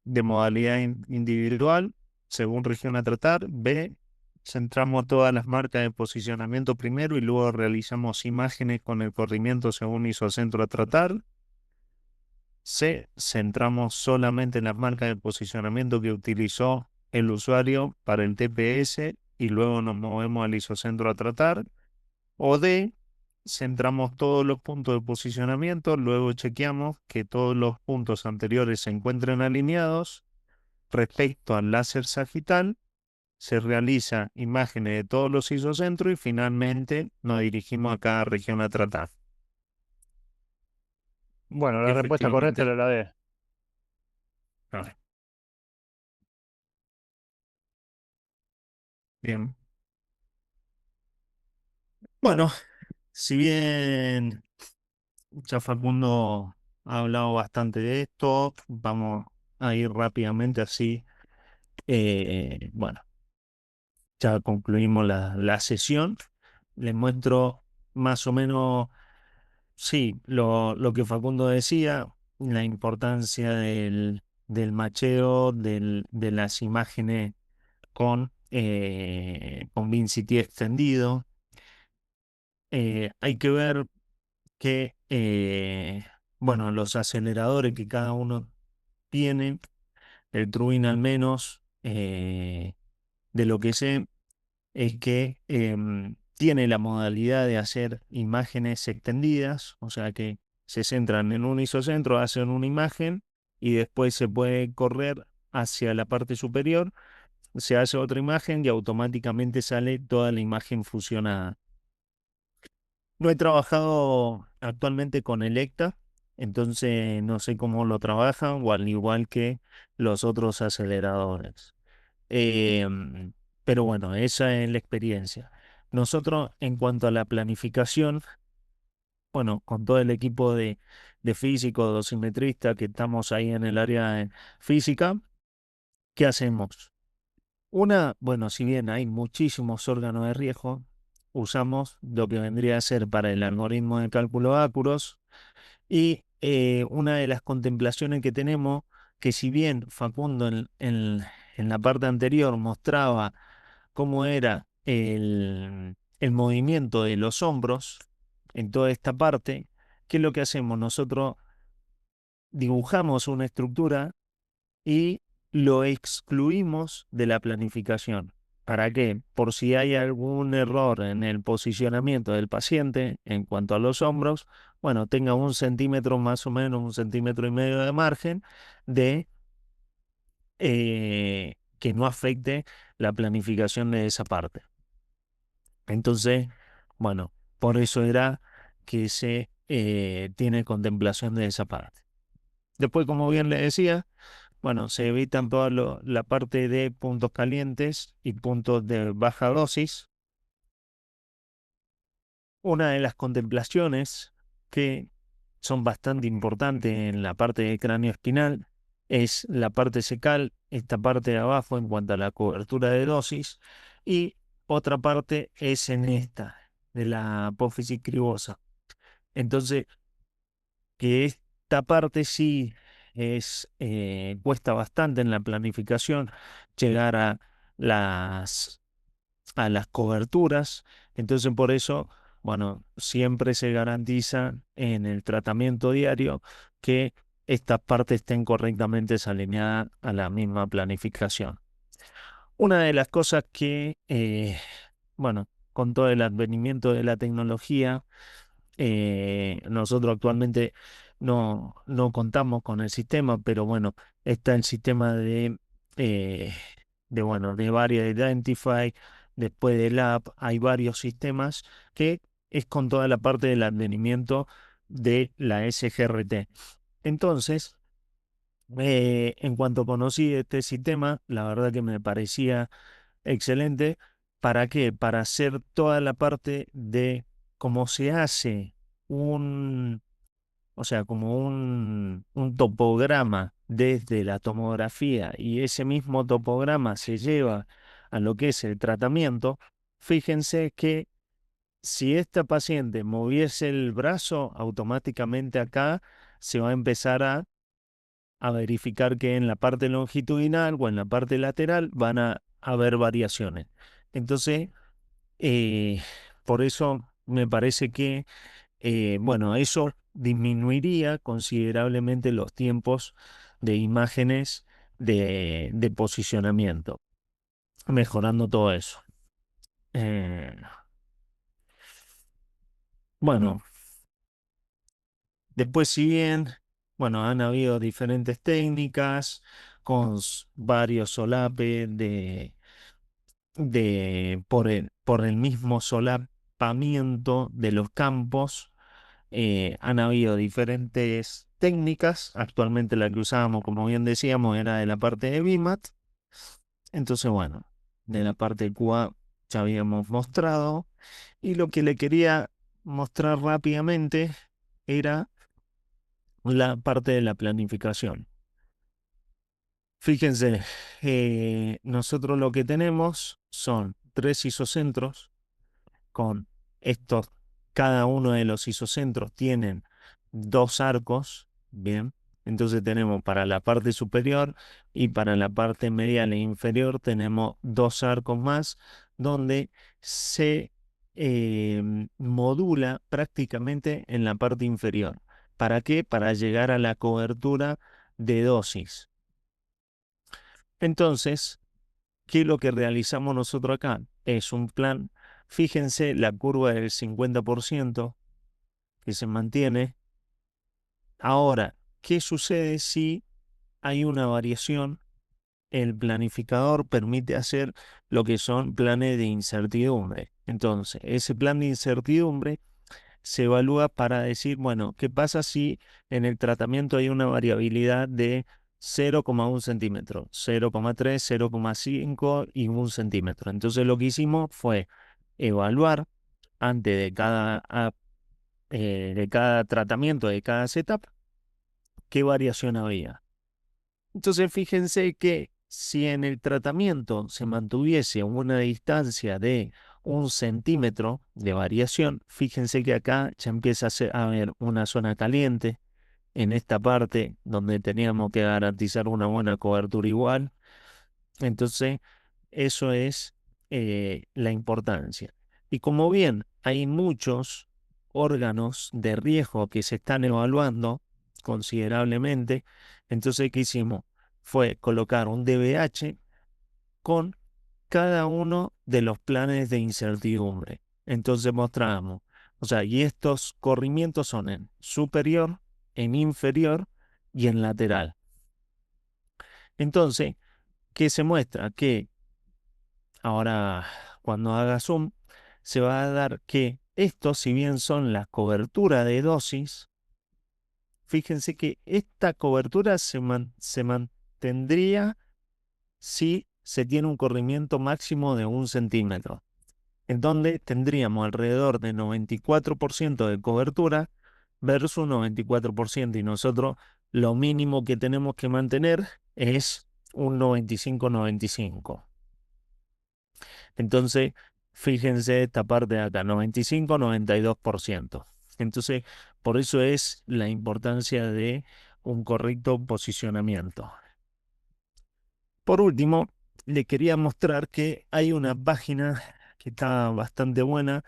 de modalidad individual, según región a tratar. B, centramos todas las marcas de posicionamiento primero y luego realizamos imágenes con el corrimiento según isocentro a tratar. C, centramos solamente en las marcas de posicionamiento que utilizó el usuario para el TPS y luego nos movemos al isocentro a tratar. O D, centramos todos los puntos de posicionamiento, luego chequeamos que todos los puntos anteriores se encuentren alineados. Respecto al láser sagital, se realiza imágenes de todos los isocentros y finalmente nos dirigimos a cada región a tratar. Bueno, la respuesta correcta Efectivamente. era la D. Ah, bien. Bueno, si bien ya Facundo ha hablado bastante de esto, vamos a ir rápidamente así. Bueno, ya concluimos la sesión. Les muestro más o menos, sí, lo que Facundo decía, la importancia del macheo, de las imágenes con VinCity extendido. Hay que ver que, bueno, los aceleradores que cada uno tiene, el Truin al menos, de lo que sé, es que tiene la modalidad de hacer imágenes extendidas, o sea que se centran en un isocentro, hacen una imagen y después se puede correr hacia la parte superior, se hace otra imagen y automáticamente sale toda la imagen fusionada. No he trabajado actualmente con Electa, entonces no sé cómo lo trabajan, o al igual que los otros aceleradores. Em, Pero bueno, esa es la experiencia. Nosotros, en cuanto a la planificación, bueno, con todo el equipo de físicos, dosimetristas que estamos ahí en el área de física, ¿qué hacemos? Bueno, si bien hay muchísimos órganos de riesgo, usamos lo que vendría a ser para el algoritmo de cálculo Acuros y una de las contemplaciones que tenemos, que si bien Facundo en la parte anterior mostraba cómo era el movimiento de los hombros en toda esta parte, ¿qué es lo que hacemos? Nosotros dibujamos una estructura y lo excluimos de la planificación. ¿Para qué? Por si hay algún error en el posicionamiento del paciente en cuanto a los hombros, bueno, tenga 1 centímetro más o menos, 1,5 centímetros de margen de que no afecte la planificación de esa parte. Entonces, bueno, por eso era que se tiene contemplación de esa parte. Después, como bien le decía, bueno, se evitan toda la parte de puntos calientes y puntos de baja dosis. Una de las contemplaciones que son bastante importantes en la parte de cráneo espinal es la parte secal, esta parte de abajo en cuanto a la cobertura de dosis, y otra parte es en esta, de la apófisis cribosa. Entonces, que esta parte sí cuesta bastante en la planificación llegar a las coberturas. Entonces, por eso, bueno, siempre se garantiza en el tratamiento diario que estas partes estén correctamente alineadas a la misma planificación. Una de las cosas que, bueno, con todo el advenimiento de la tecnología, nosotros actualmente no contamos con el sistema, pero bueno, está el sistema de Variant Identify, después del app, hay varios sistemas que es con toda la parte del advenimiento de la SGRT. Entonces, en cuanto conocí este sistema, la verdad que me parecía excelente. ¿Para qué? Para hacer toda la parte de cómo se hace un, o sea, como un topograma desde la tomografía y ese mismo topograma se lleva a lo que es el tratamiento. Fíjense que si esta paciente moviese el brazo, automáticamente acá se va a empezar a verificar que en la parte longitudinal o en la parte lateral van a haber variaciones. Entonces, eh, por eso me parece que, bueno, eso disminuiría considerablemente los tiempos de imágenes de posicionamiento, mejorando todo eso. Bueno, después si bien, bueno, han habido diferentes técnicas con varios solapes por el mismo solapamiento de los campos. Han habido diferentes técnicas. Actualmente la que usábamos, como bien decíamos, era de la parte de BIMAT. Entonces, bueno, de la parte de QA ya habíamos mostrado. Y lo que le quería mostrar rápidamente era la parte de la planificación. Fíjense, nosotros lo que tenemos son 3 isocentros con estos, cada uno de los isocentros tienen 2 arcos, ¿bien? Entonces tenemos para la parte superior y para la parte medial e inferior tenemos 2 arcos más donde se modula prácticamente en la parte inferior. ¿Para qué? Para llegar a la cobertura de dosis. Entonces, ¿qué es lo que realizamos nosotros acá? Es un plan. Fíjense la curva del 50% que se mantiene. Ahora, ¿qué sucede si hay una variación? El planificador permite hacer lo que son planes de incertidumbre. Entonces, ese plan de incertidumbre se evalúa para decir, bueno, ¿qué pasa si en el tratamiento hay una variabilidad de 0,1 centímetro, 0,3, 0,5 y 1 centímetro. Entonces lo que hicimos fue evaluar antes de cada tratamiento, de cada setup, qué variación había. Entonces fíjense que si en el tratamiento se mantuviese una distancia de 1 centímetro de variación, fíjense que acá ya empieza a haber una zona caliente en esta parte donde teníamos que garantizar una buena cobertura igual. Entonces, eso es la importancia. Y como bien hay muchos órganos de riesgo que se están evaluando considerablemente, entonces, ¿qué hicimos? Fue colocar un DBH con cada uno de los planes de incertidumbre. Entonces mostramos, o sea, y estos corrimientos son en superior, en inferior y en lateral. Entonces, ¿qué se muestra? Que ahora, cuando haga zoom, se va a dar que estos, si bien son la cobertura de dosis, fíjense que esta cobertura se mantendría si se tiene un corrimiento máximo de 1 centímetro, en donde tendríamos alrededor de 94% de cobertura versus 94%, y nosotros lo mínimo que tenemos que mantener es un 95-95. Entonces, fíjense esta parte de acá, 95-92%. Entonces, por eso es la importancia de un correcto posicionamiento. Por último, le quería mostrar que hay una página que está bastante buena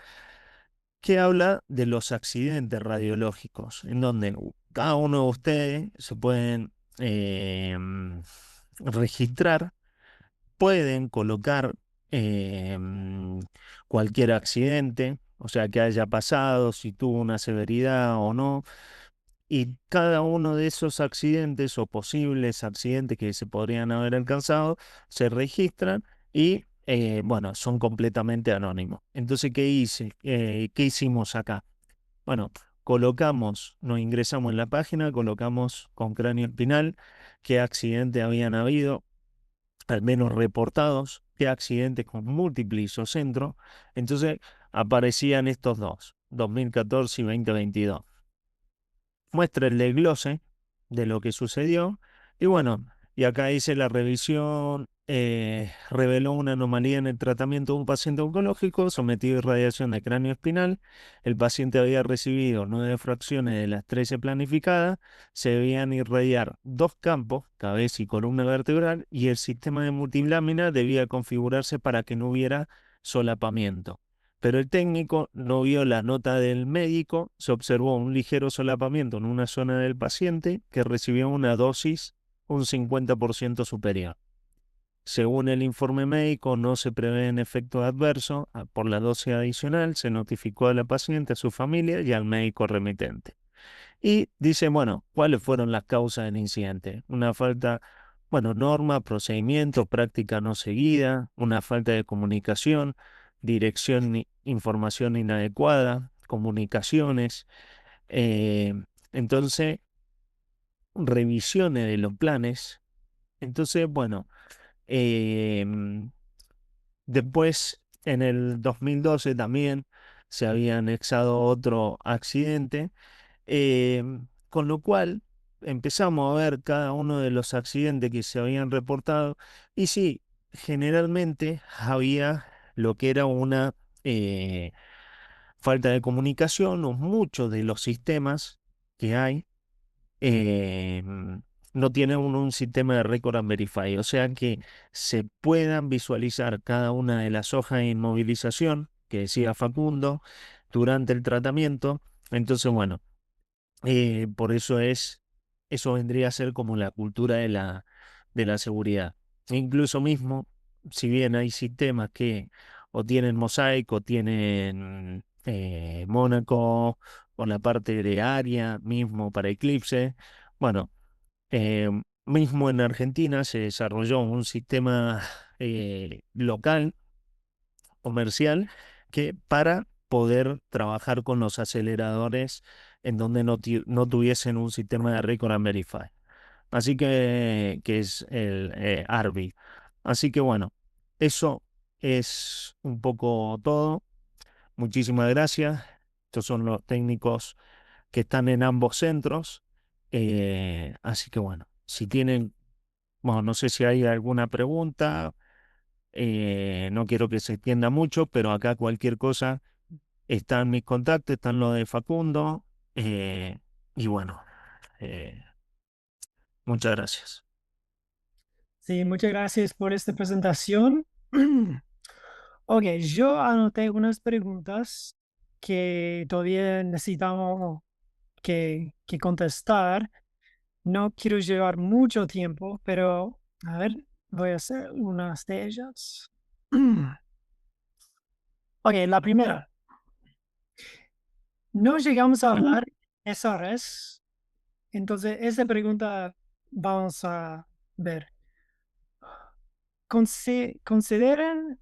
que habla de los accidentes radiológicos, en donde cada uno de ustedes se pueden registrar, pueden colocar cualquier accidente, o sea, que haya pasado, si tuvo una severidad o no. Y cada uno de esos accidentes o posibles accidentes que se podrían haber alcanzado se registran y, bueno, son completamente anónimos. Entonces, ¿qué hice? ¿Qué hicimos acá? Bueno, nos ingresamos en la página, colocamos con cráneo espinal qué accidentes habían habido, al menos reportados, qué accidentes con múltiple isocentro. Entonces, aparecían estos dos, 2014 y 2022. Muestra el desglose de lo que sucedió. Y bueno, y acá dice la revisión reveló una anomalía en el tratamiento de un paciente oncológico sometido a irradiación de cráneo espinal. El paciente había recibido 9 fracciones de las 13 planificadas. Se debían irradiar 2 campos, cabeza y columna vertebral, y el sistema de multilámina debía configurarse para que no hubiera solapamiento. Pero el técnico no vio la nota del médico, se observó un ligero solapamiento en una zona del paciente que recibió una dosis un 50% superior. Según el informe médico, no se prevén efectos adversos por la dosis adicional, se notificó a la paciente, a su familia y al médico remitente. Y dice, bueno, ¿cuáles fueron las causas del incidente? Una falta, bueno, norma, procedimiento, práctica no seguida, una falta de comunicación, dirección, información inadecuada, comunicaciones. eh, entonces, revisiones de los planes. Entonces, bueno, em, después en el 2012 también se había anexado otro accidente. Con lo cual empezamos a ver cada uno de los accidentes que se habían reportado y sí, generalmente había lo que era una falta de comunicación o muchos de los sistemas que hay eh, no tienen un sistema de record and verify, o sea que se puedan visualizar cada una de las hojas de inmovilización que decía Facundo durante el tratamiento. Entonces, bueno. Por eso eso vendría a ser como la cultura de la seguridad. Incluso mismo, si bien hay sistemas que o tienen Mosaic o tienen Mónaco o la parte de área mismo para Eclipse, bueno, eh, mismo en Argentina se desarrolló un sistema local comercial que para poder trabajar con los aceleradores en donde no tuviesen un sistema de Record and Verify. Así que es el Arby. Así que bueno, eso es un poco todo. Muchísimas gracias. Estos son los técnicos que están en ambos centros. Así que bueno, si tienen, bueno, no sé si hay alguna pregunta, no quiero que se extienda mucho, pero acá cualquier cosa están mis contactos, están los de Facundo, y bueno, eh, muchas gracias. Sí, muchas gracias por esta presentación. Ok, yo anoté unas preguntas que todavía necesitamos que contestar. No quiero llevar mucho tiempo, pero a ver, voy a hacer unas de ellas. Ok, la primera. No llegamos a hablar SRS, entonces esa pregunta vamos a ver. ¿Consideran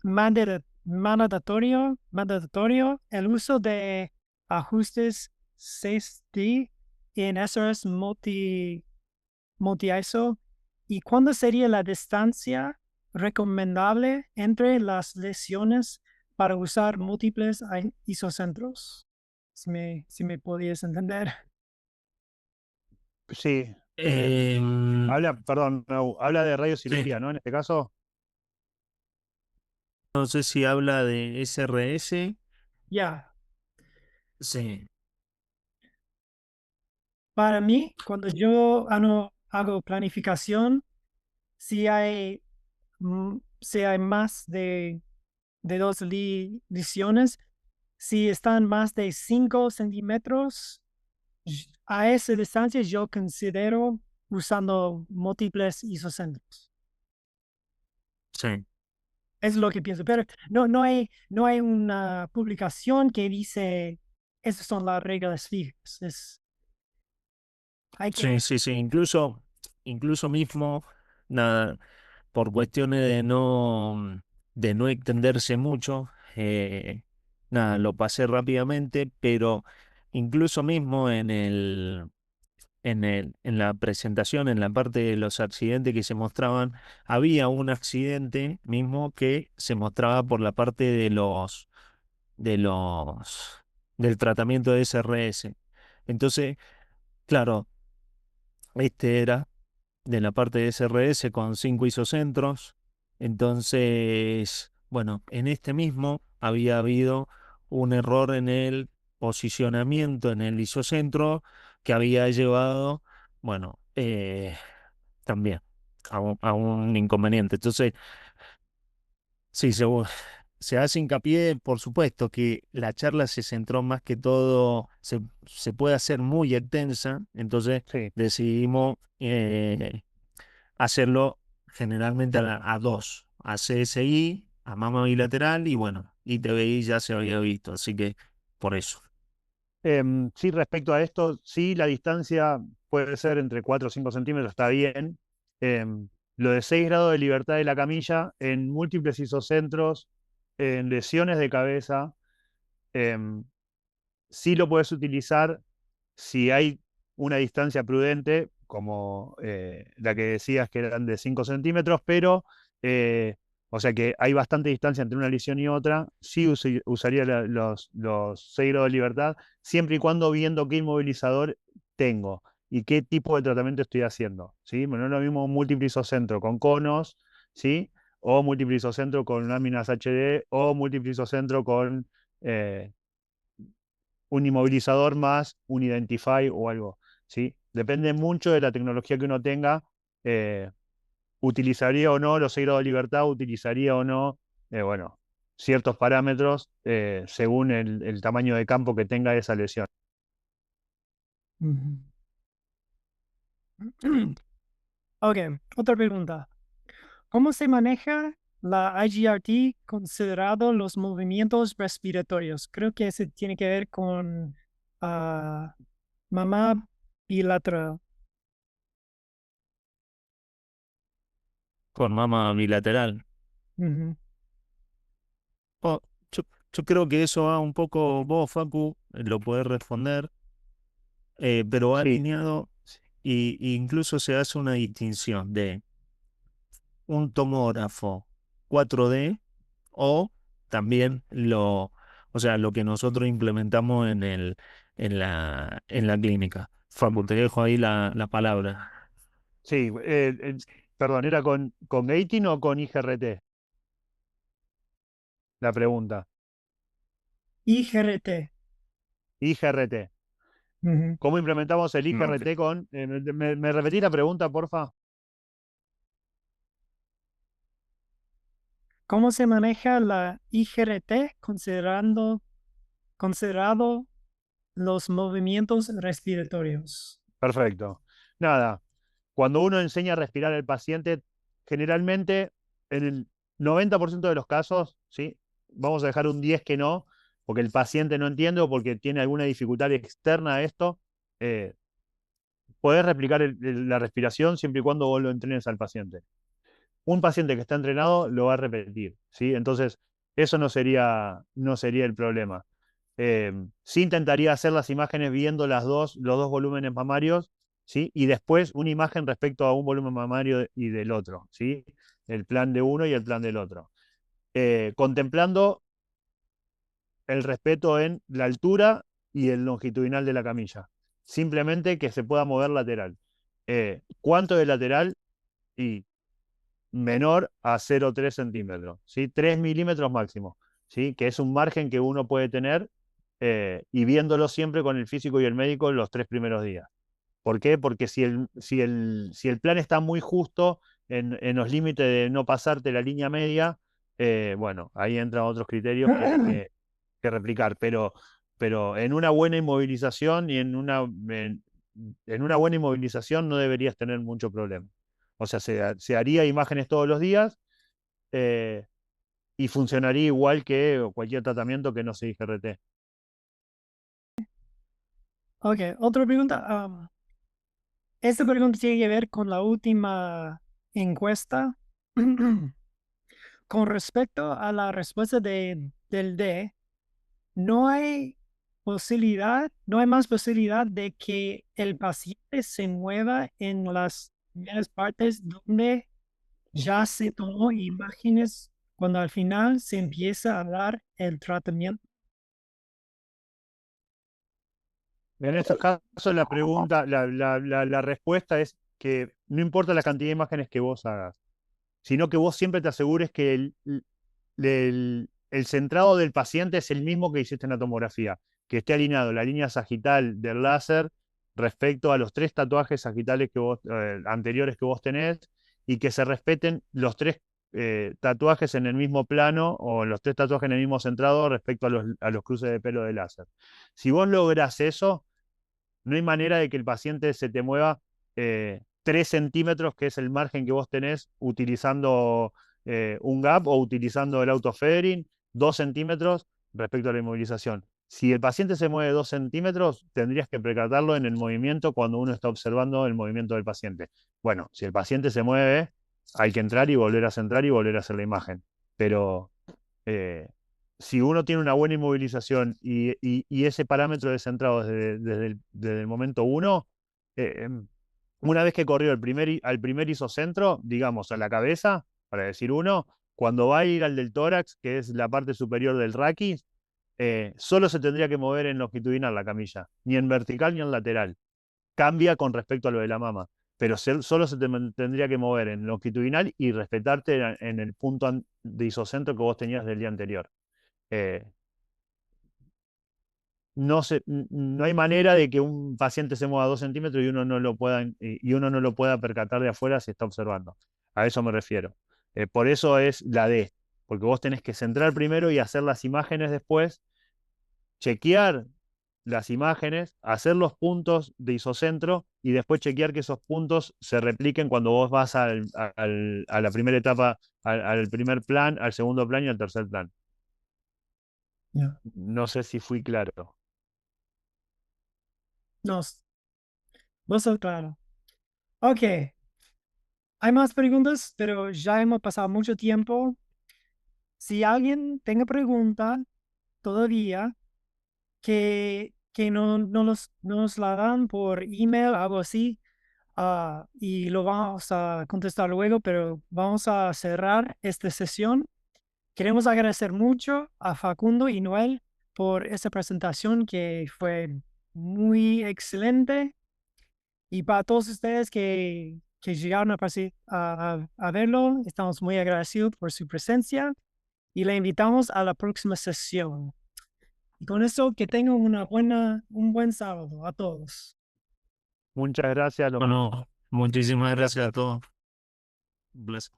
mandatorio el uso de ajustes 6D en SRS multi-ISO? ¿Y cuándo sería la distancia recomendable entre las lesiones para usar múltiples isocentros? Si me podías entender. Sí, Em, perdón, habla de sí, radiocirugía, ¿no? En este caso, no sé si habla de SRS. Ya, Sí, para mí, cuando yo hago planificación, si hay más de dos lesiones, si están más de 5 centímetros, a esa distancia yo considero usando múltiples isocentros. sí, Es lo que pienso, pero no hay una publicación que dice esas son las reglas fijas. Hay que sí, ver. sí, sí. Incluso mismo, nada, por cuestiones de no extenderse mucho, nada, lo pasé rápidamente, pero incluso mismo en la presentación, en la parte de los accidentes que se mostraban, había un accidente mismo que se mostraba por la parte de los, del tratamiento de SRS. Entonces, claro, este era de la parte de SRS con 5 isocentros. Entonces, bueno, en este mismo había habido un error en el posicionamiento en el isocentro que había llevado, bueno, también a un inconveniente. Entonces, sí, se hace hincapié, por supuesto, que la charla se centró más que todo, se puede hacer muy extensa, entonces sí. decidimos hacerlo generalmente a dos, a CSI, a mama bilateral y bueno, ITBI ya se había visto, así que por eso. Sí, respecto a esto, sí, la distancia puede ser entre 4 o 5 centímetros, está bien. Lo de 6 grados de libertad de la camilla en múltiples isocentros, en lesiones de cabeza, em, sí lo puedes utilizar si hay una distancia prudente, como la que decías que eran de 5 centímetros, pero, o sea que hay bastante distancia entre una lesión y otra, sí usaría los 6 grados de libertad, siempre y cuando viendo qué inmovilizador tengo y qué tipo de tratamiento estoy haciendo, ¿sí? Bueno, no es lo mismo un múltiple isocentro con conos, ¿sí? O múltiple isocentro con láminas HD o múltiple isocentro con eh, un inmovilizador más un Identify o algo, ¿sí? Depende mucho de la tecnología que uno tenga. eh, Utilizaría o no los 6 grados de libertad, utilizaría o no, bueno, ciertos parámetros según el tamaño de campo que tenga esa lesión. Ujú. Ok, otra pregunta. ¿Cómo se maneja la IGRT considerado los movimientos respiratorios? Creo que se tiene que ver con ah, mamá bilateral. Con mama bilateral. Ujú. Oh, yo, yo creo que eso va un poco, vos, Facu, lo podés responder, pero va Sí, alineado y incluso se hace una distinción de un tomógrafo 4D o también o sea, lo que nosotros implementamos en la clínica. Facu, te dejo ahí la palabra. Sí, perdón, ¿era con Gating o con IGRT? La pregunta. IGRT. IGRT. Ujú. ¿Cómo implementamos el No. IGRT con... ¿me repetí la pregunta, porfa? ¿Cómo se maneja la IGRT considerado los movimientos respiratorios? Perfecto. Nada, cuando uno enseña a respirar al paciente, generalmente en el 90% de los casos, ¿sí? Vamos a dejar un 10 que no, porque el paciente no entiende o porque tiene alguna dificultad externa a esto. eh, Podés replicar la respiración siempre y cuando vos lo entrenes al paciente. Un paciente que está entrenado lo va a repetir, ¿sí? Entonces, eso no sería el problema. Sí intentaría hacer las imágenes viendo los dos volúmenes mamarios, ¿sí? Y después una imagen respecto a un volumen mamario y del otro, ¿sí? El plan de uno y el plan del otro. Contemplando el respeto en la altura y el longitudinal de la camilla. Simplemente que se pueda mover lateral. ¿Cuánto de lateral? Y menor a 0,3 centímetros, ¿sí? 3 milímetros máximo, ¿sí? Que es un margen que uno puede tener y viéndolo siempre con el físico y el médico los 3 primeros días. ¿Por qué? Porque si el plan está muy justo en los límites de no pasarte la línea media, bueno, ahí entran otros criterios que replicar, pero en una buena inmovilización y en una buena inmovilización no deberías tener mucho problema. O sea, se haría imágenes todos los días eh, y funcionaría igual que cualquier tratamiento que no se IGRT. Ok, otra pregunta. Esta pregunta tiene que ver con la última encuesta. Con respecto a la respuesta del D, no hay no hay más posibilidad de que el paciente se mueva en las primeras partes donde ya se tomó imágenes cuando al final se empieza a dar el tratamiento. En estos casos, la pregunta, la respuesta es que no importa la cantidad de imágenes que vos hagas, sino que vos siempre te asegures que el centrado del paciente es el mismo que hiciste en la tomografía, que esté alineado la línea sagital del láser respecto a los 3 tatuajes sagitales anteriores que vos tenés y que se respeten los 3 tatuajes en el mismo plano o los 3 tatuajes en el mismo centrado respecto a los cruces de pelo de láser. Si vos lográs eso, no hay manera de que el paciente se te mueva 3 centímetros, que es el margen que vos tenés utilizando un gap o utilizando el autofedering, 2 centímetros respecto a la inmovilización. Si el paciente se mueve 2 centímetros, tendrías que percatarlo en el movimiento cuando uno está observando el movimiento del paciente. Bueno, si el paciente se mueve, hay que entrar y volver a centrar y volver a hacer la imagen. Pero eh, si uno tiene una buena inmovilización y ese parámetro descentrado desde el momento uno, una vez que corrió al primer isocentro, digamos, a la cabeza, para decir uno, cuando va a ir al del tórax, que es la parte superior del raquis, solo se tendría que mover en longitudinal la camilla, ni en vertical ni en lateral. Cambia con respecto a lo de la mama, pero solo se tendría que mover en longitudinal y respetarte en el punto de isocentro que vos tenías del día anterior. Eh, no hay manera de que un paciente se mueva 2 centímetros y uno no lo pueda percatar de afuera si está observando. A eso me refiero. Por eso es la D, porque vos tenés que centrar primero y hacer las imágenes después, chequear las imágenes, hacer los puntos de isocentro y después chequear que esos puntos se repliquen cuando vos vas a la primera etapa, al primer plan, al segundo plan y al tercer plan. Ya. No sé si fui claro. No, vos sos claro. Ok, hay más preguntas, pero ya hemos pasado mucho tiempo. Si alguien tenga pregunta todavía, que no nos la dan por email, algo así, y lo vamos a contestar luego, pero vamos a cerrar esta sesión. Queremos agradecer mucho a Facundo y Noel por esa presentación que fue muy excelente. Y para todos ustedes que llegaron a verlo, estamos muy agradecidos por su presencia y le invitamos a la próxima sesión. Y con eso, que tengan un buen sábado a todos. Muchas gracias. Bueno, muchísimas gracias a todos. Bless.